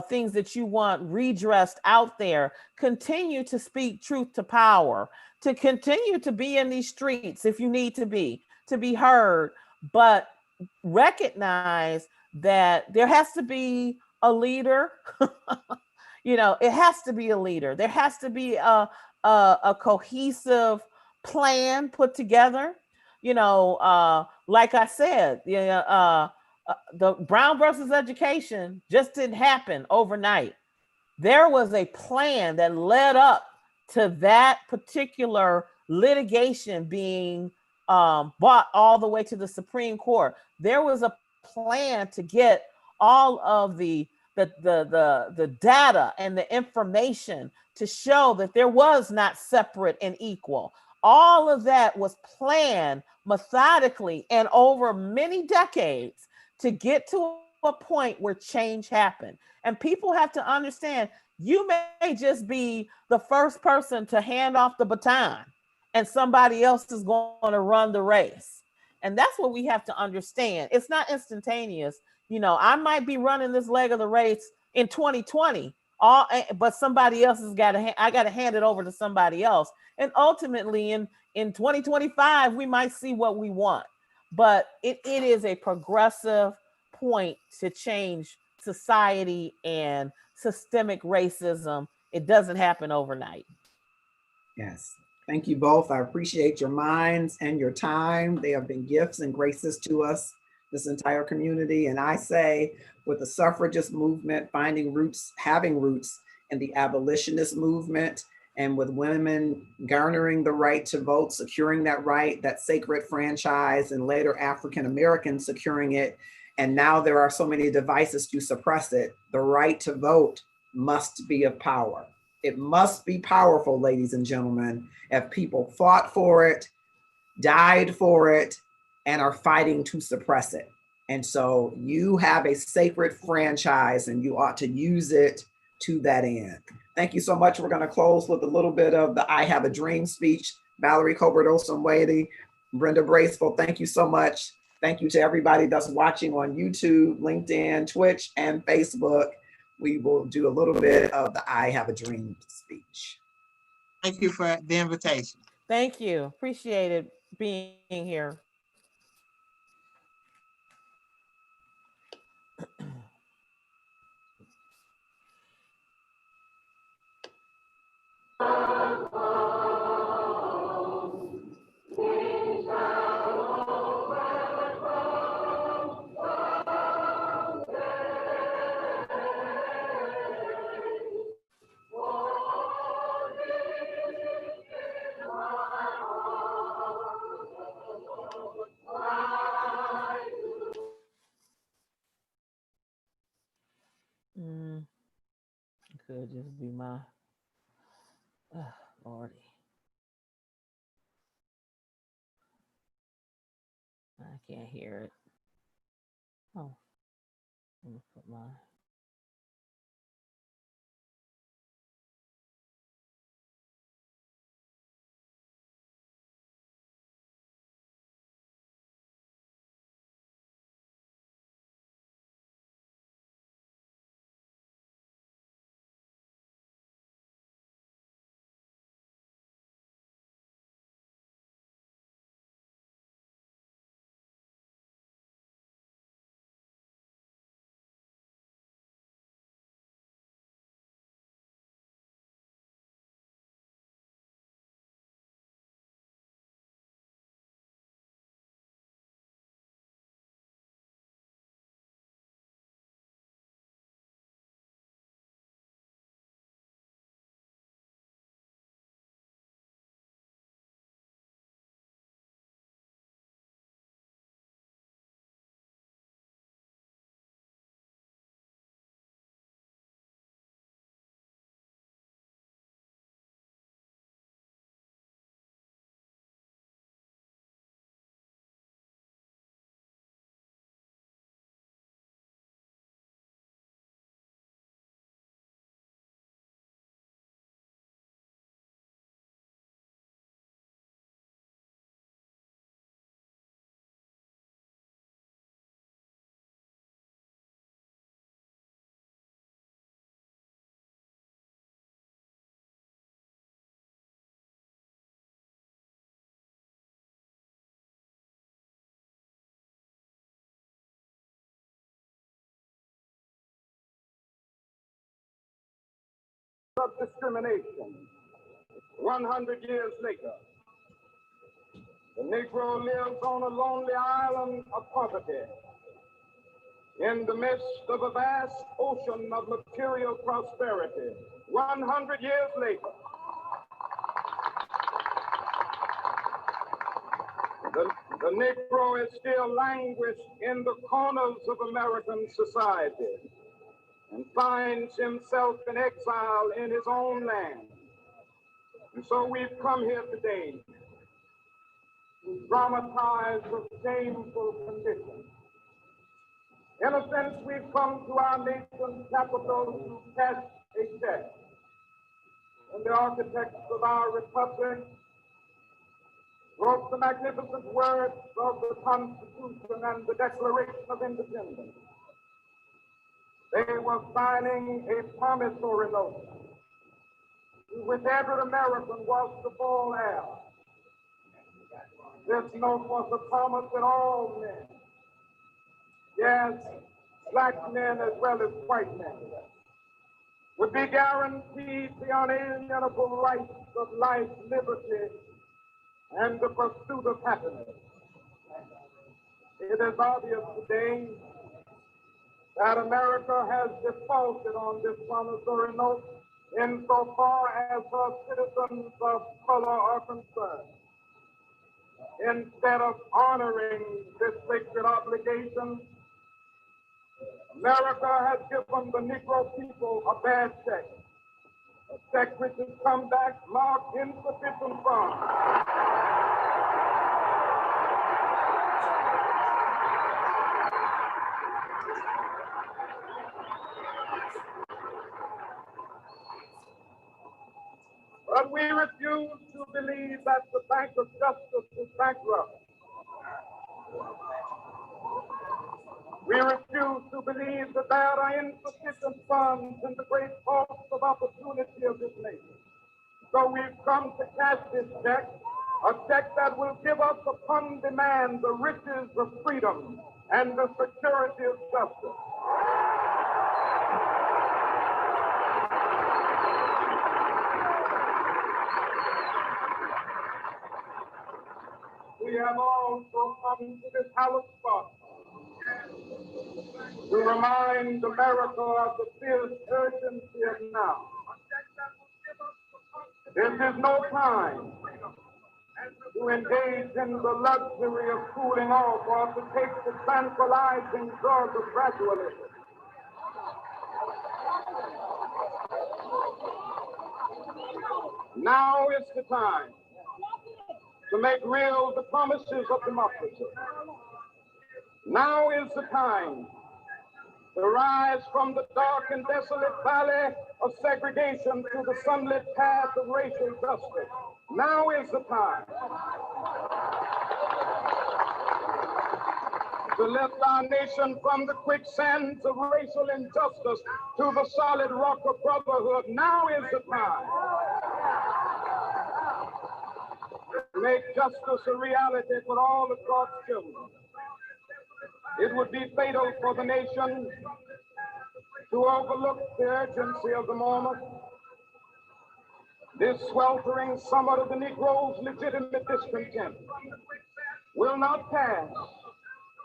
things that you want redressed out there, continue to speak truth to power, to continue to be in these streets if you need to be heard, but recognize that there has to be a leader. It has to be a leader. There has to be a cohesive plan put together. Like I said, the Brown versus education just didn't happen overnight. There was a plan that led up to that particular litigation being brought all the way to the Supreme Court. There was a plan to get all of the data and the information to show that there was not separate and equal. All of that was planned methodically and over many decades to get to a point where change happened. And people have to understand, you may just be the first person to hand off the baton, and somebody else is going to run the race. And that's what we have to understand. It's not instantaneous. I might be running this leg of the race in 2020, but somebody else I got to hand it over to somebody else. And ultimately in 2025, we might see what we want. But it is a progressive point to change society and systemic racism. It doesn't happen overnight. Yes. Thank you both. I appreciate your minds and your time. They have been gifts and graces to us, this entire community. And I say, with the suffragist movement having roots in the abolitionist movement, and with women garnering the right to vote, securing that right, that sacred franchise, and later African Americans securing it. And now there are so many devices to suppress it. The right to vote must be of power. It must be powerful, ladies and gentlemen. If people fought for it, died for it, and are fighting to suppress it. And so you have a sacred franchise and you ought to use it to that end. Thank you so much. We're going to close with a little bit of the I Have a Dream speech. Valerie Colbert-Osunwady, Brenda Braceful, thank you so much. Thank you to everybody that's watching on YouTube, LinkedIn, Twitch, and Facebook. We will do a little bit of the I Have a Dream speech. Thank you for the invitation. Thank you. Appreciate it being here. It could just be my Lordy. I can't hear it. Oh, I'm gonna put my of discrimination. 100 years later, the Negro lives on a lonely island of poverty in the midst of a vast ocean of material prosperity. 100 years later, the Negro is still languished in the corners of American society and finds himself in exile in his own land. And so we've come here today to dramatize the shameful condition. In a sense, we've come to our nation's capital to cash a check. And the architects of our republic wrote the magnificent words of the Constitution and the Declaration of Independence. They were signing a promissory note to which every American was to fall heir. This note was a promise that all men, yes, black men as well as white men, would be guaranteed the unalienable rights of life, liberty, and the pursuit of happiness. It is obvious today that America has defaulted on this promissory note insofar as her citizens of color are concerned. Instead of honoring this sacred obligation, America has given the Negro people a bad check, a check which has come back marked insufficient funds. refuse to believe that the Bank of Justice is bankrupt. We refuse to believe that there are insufficient funds in the great cost of opportunity of this nation. So we've come to cash this check, a check that will give us upon demand the riches of freedom and the security of justice. We have also come to this hallowed spot to remind America of the fierce urgency of now. This is no time to engage in the luxury of cooling off or to take the tranquilizing drug of gradualism. Now is the time to make real the promises of democracy. Now is the time to rise from the dark and desolate valley of segregation to the sunlit path of racial justice. Now is the time to lift our nation from the quicksands of racial injustice to the solid rock of brotherhood. Now is the time to make justice a reality for all of God's children. It would be fatal for the nation to overlook the urgency of the moment. This sweltering summit of the Negro's legitimate discontent will not pass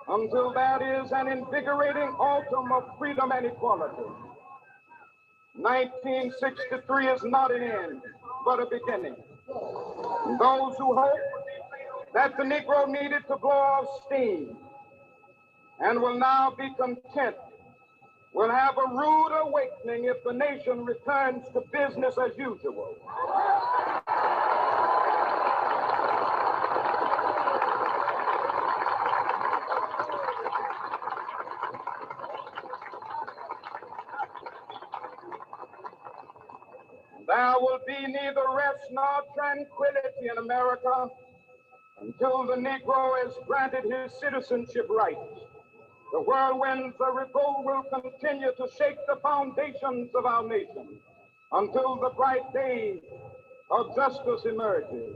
until there is an invigorating autumn of freedom and equality. 1963 is not an end, but a beginning. Those who hope that the Negro needed to blow off steam and will now be content will have a rude awakening if the nation returns to business as usual. There will be neither rest nor tranquility in America until the Negro is granted his citizenship rights. The whirlwinds of revolt will continue to shake the foundations of our nation until the bright day of justice emerges.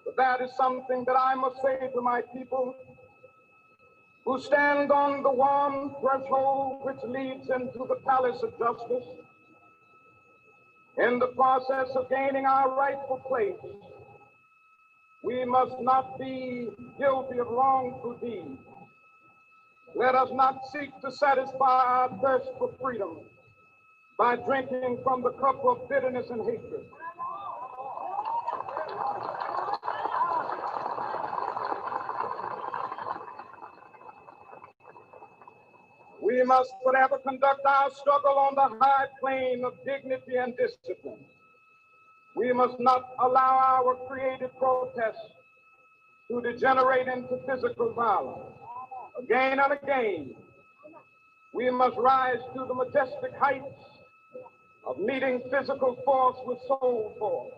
But that is something that I must say to my people who stand on the warm threshold which leads into the palace of justice. In the process of gaining our rightful place, we must not be guilty of wrongful deeds. Let us not seek to satisfy our thirst for freedom by drinking from the cup of bitterness and hatred. We must forever conduct our struggle on the high plane of dignity and discipline. We must not allow our creative protests to degenerate into physical violence. Again and again, we must rise to the majestic heights of meeting physical force with soul force.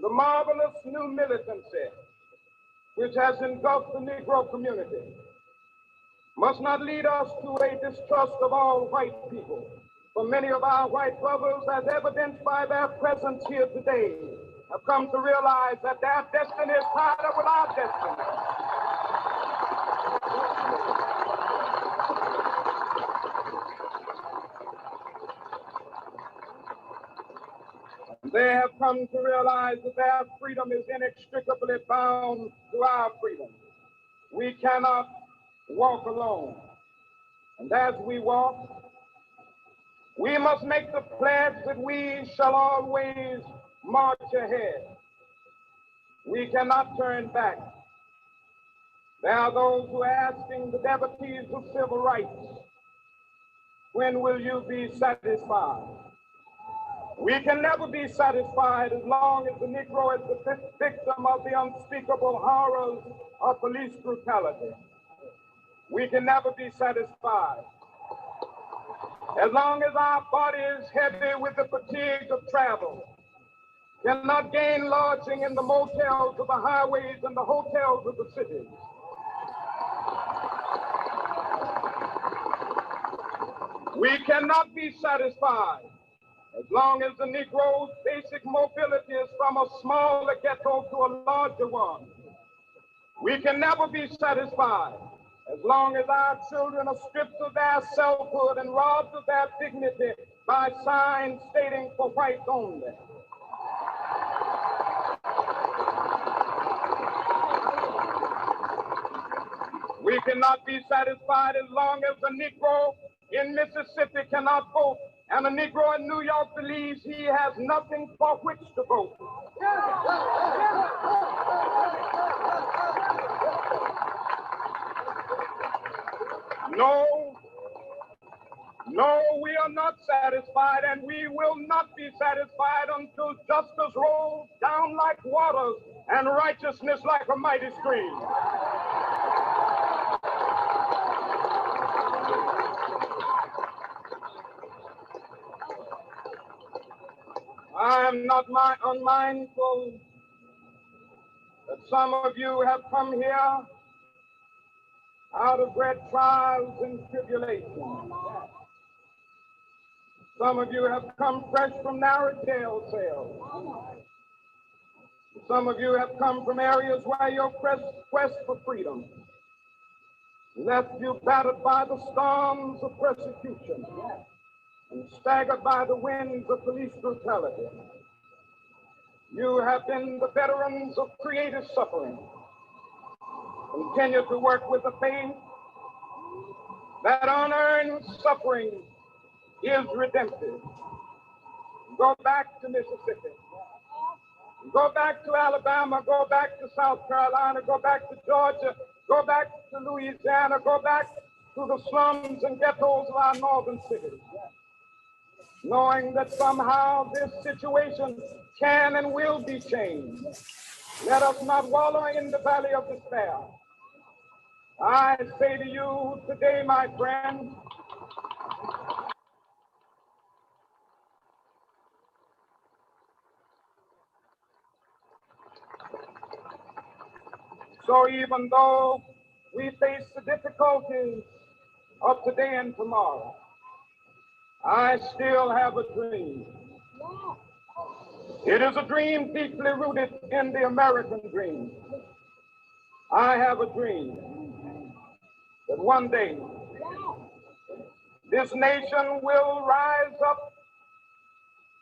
The marvelous new militancy which has engulfed the Negro community must not lead us to a distrust of all white people. For many of our white brothers, as evidenced by their presence here today, have come to realize that their destiny is tied up with our destiny. They have come to realize that their freedom is inextricably bound to our freedom. We cannot walk alone. And as we walk, we must make the pledge that we shall always march ahead. We cannot turn back. There are those who are asking the devotees of civil rights, when will you be satisfied? We can never be satisfied as long as the Negro is the victim of the unspeakable horrors of police brutality. We can never be satisfied as long as our body is heavy with the fatigue of travel. cannot gain lodging in the motels of the highways and the hotels of the cities. We cannot be satisfied as long as the Negro's basic mobility is from a smaller ghetto to a larger one. We can never be satisfied as long as our children are stripped of their selfhood and robbed of their dignity by signs stating for whites only. We cannot be satisfied as long as the Negro in Mississippi cannot vote, and a Negro in New York believes he has nothing for which to vote. No, we are not satisfied, and we will not be satisfied until justice rolls down like waters and righteousness like a mighty stream. I am not unmindful that some of you have come here out of great trials and tribulations. Some of you have come fresh from narrow jail cells. Some of you have come from areas where your quest for freedom left you battered by the storms of persecution and staggered by the winds of police brutality. You have been the veterans of creative suffering. Continue to work with the faith that unearned suffering is redemptive. Go back to Mississippi. Go back to Alabama. Go back to South Carolina. Go back to Georgia. Go back to Louisiana. Go back to the slums and ghettos of our northern cities. Knowing that somehow this situation can and will be changed. Let us not wallow in the valley of despair. I say to you today, my friend, so even though we face the difficulties of today and tomorrow, I still have a dream. It is a dream deeply rooted in the American dream. I have a dream that one day this nation will rise up,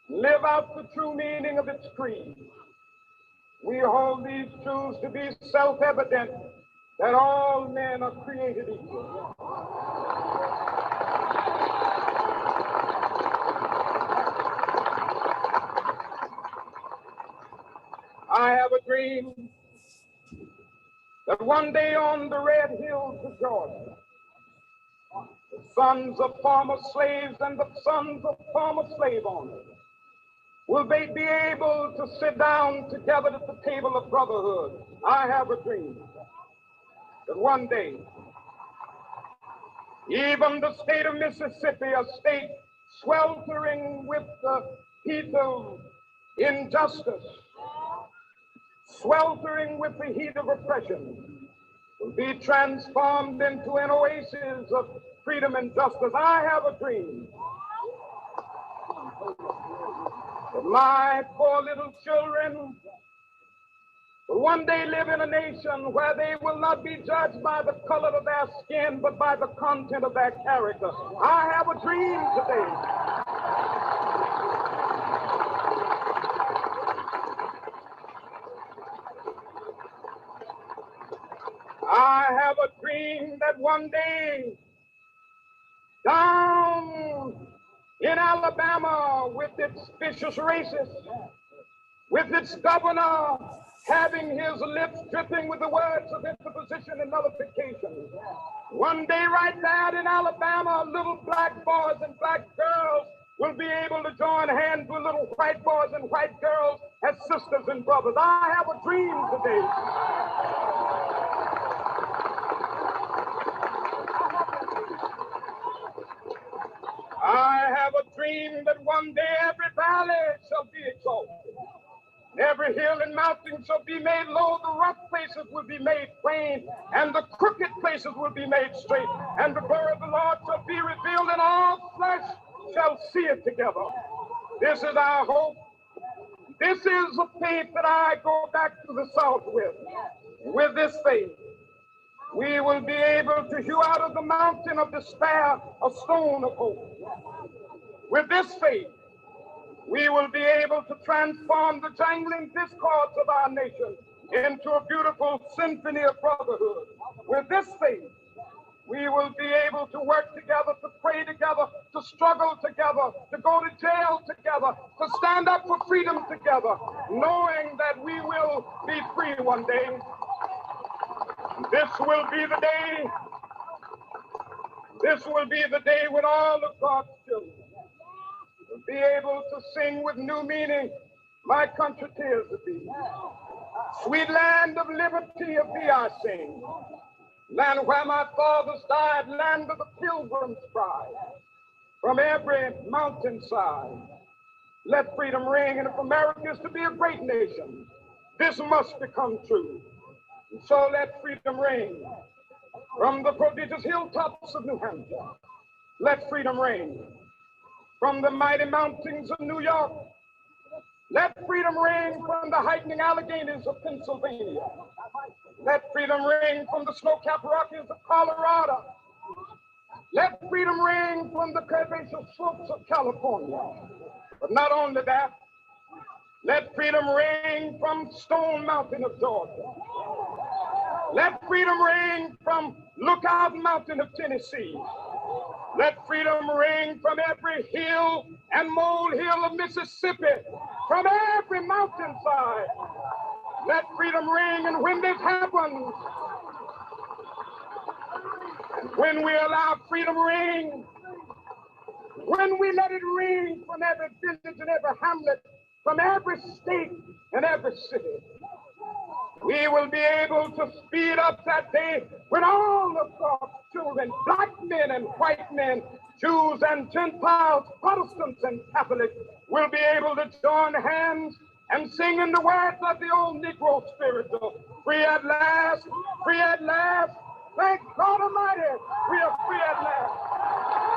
live out the true meaning of its creed. We hold these truths to be self-evident, that all men are created equal. I have a dream that one day on the red hills of Georgia, the sons of former slaves and the sons of former slave owners will they be able to sit down together at the table of brotherhood. I have a dream that one day, even the state of Mississippi, a state sweltering with the heat of injustice, sweltering with the heat of oppression, will be transformed into an oasis of freedom and justice. I have a dream that my poor little children will one day live in a nation where they will not be judged by the color of their skin, but by the content of their character. I have a dream today. I have a dream that one day down in Alabama, with its vicious racists, with its governor having his lips dripping with the words of interposition and nullification, one day right there in Alabama, little black boys and black girls will be able to join hands with little white boys and white girls as sisters and brothers. I have a dream today. I have a dream that one day every valley shall be exalted. Every hill and mountain shall be made low, the rough places will be made plain, and the crooked places will be made straight, and the glory of the Lord shall be revealed, and all flesh shall see it together. This is our hope. This is the faith that I go back to the South with. With this faith, we will be able to hew out of the mountain of despair a stone of hope. With this faith, we will be able to transform the jangling discords of our nation into a beautiful symphony of brotherhood. With this faith, we will be able to work together, to pray together, to struggle together, to go to jail together, to stand up for freedom together, knowing that we will be free one day. This will be the day. This will be the day when all of God's children will be able to sing with new meaning, "My country tears of thee. Sweet land of liberty of thee I sing. Land where my fathers died, land of the pilgrim's pride. From every mountainside, let freedom ring. And if America is to be a great nation, this must become true. And so let freedom ring. From the prodigious hilltops of New Hampshire, let freedom ring. From the mighty mountains of New York, let freedom ring. From the heightening Alleghanies of Pennsylvania, let freedom ring. From the snow-capped Rockies of Colorado, let freedom ring. From the curvaceous slopes of California. But not only that, let freedom ring from Stone Mountain of Georgia. Let freedom ring from Lookout Mountain of Tennessee. Let freedom ring from every hill and molehill of Mississippi, from every mountainside. Let freedom ring, and when this happens, when we allow freedom ring, when we let it ring from every village and every hamlet, from every state and every city, we will be able to speed up that day when all of God's children, black men and white men, Jews and Gentiles, Protestants and Catholics, will be able to join hands and sing in the words of the old Negro spiritual, "Free at last, free at last. Thank God Almighty, we are free at last."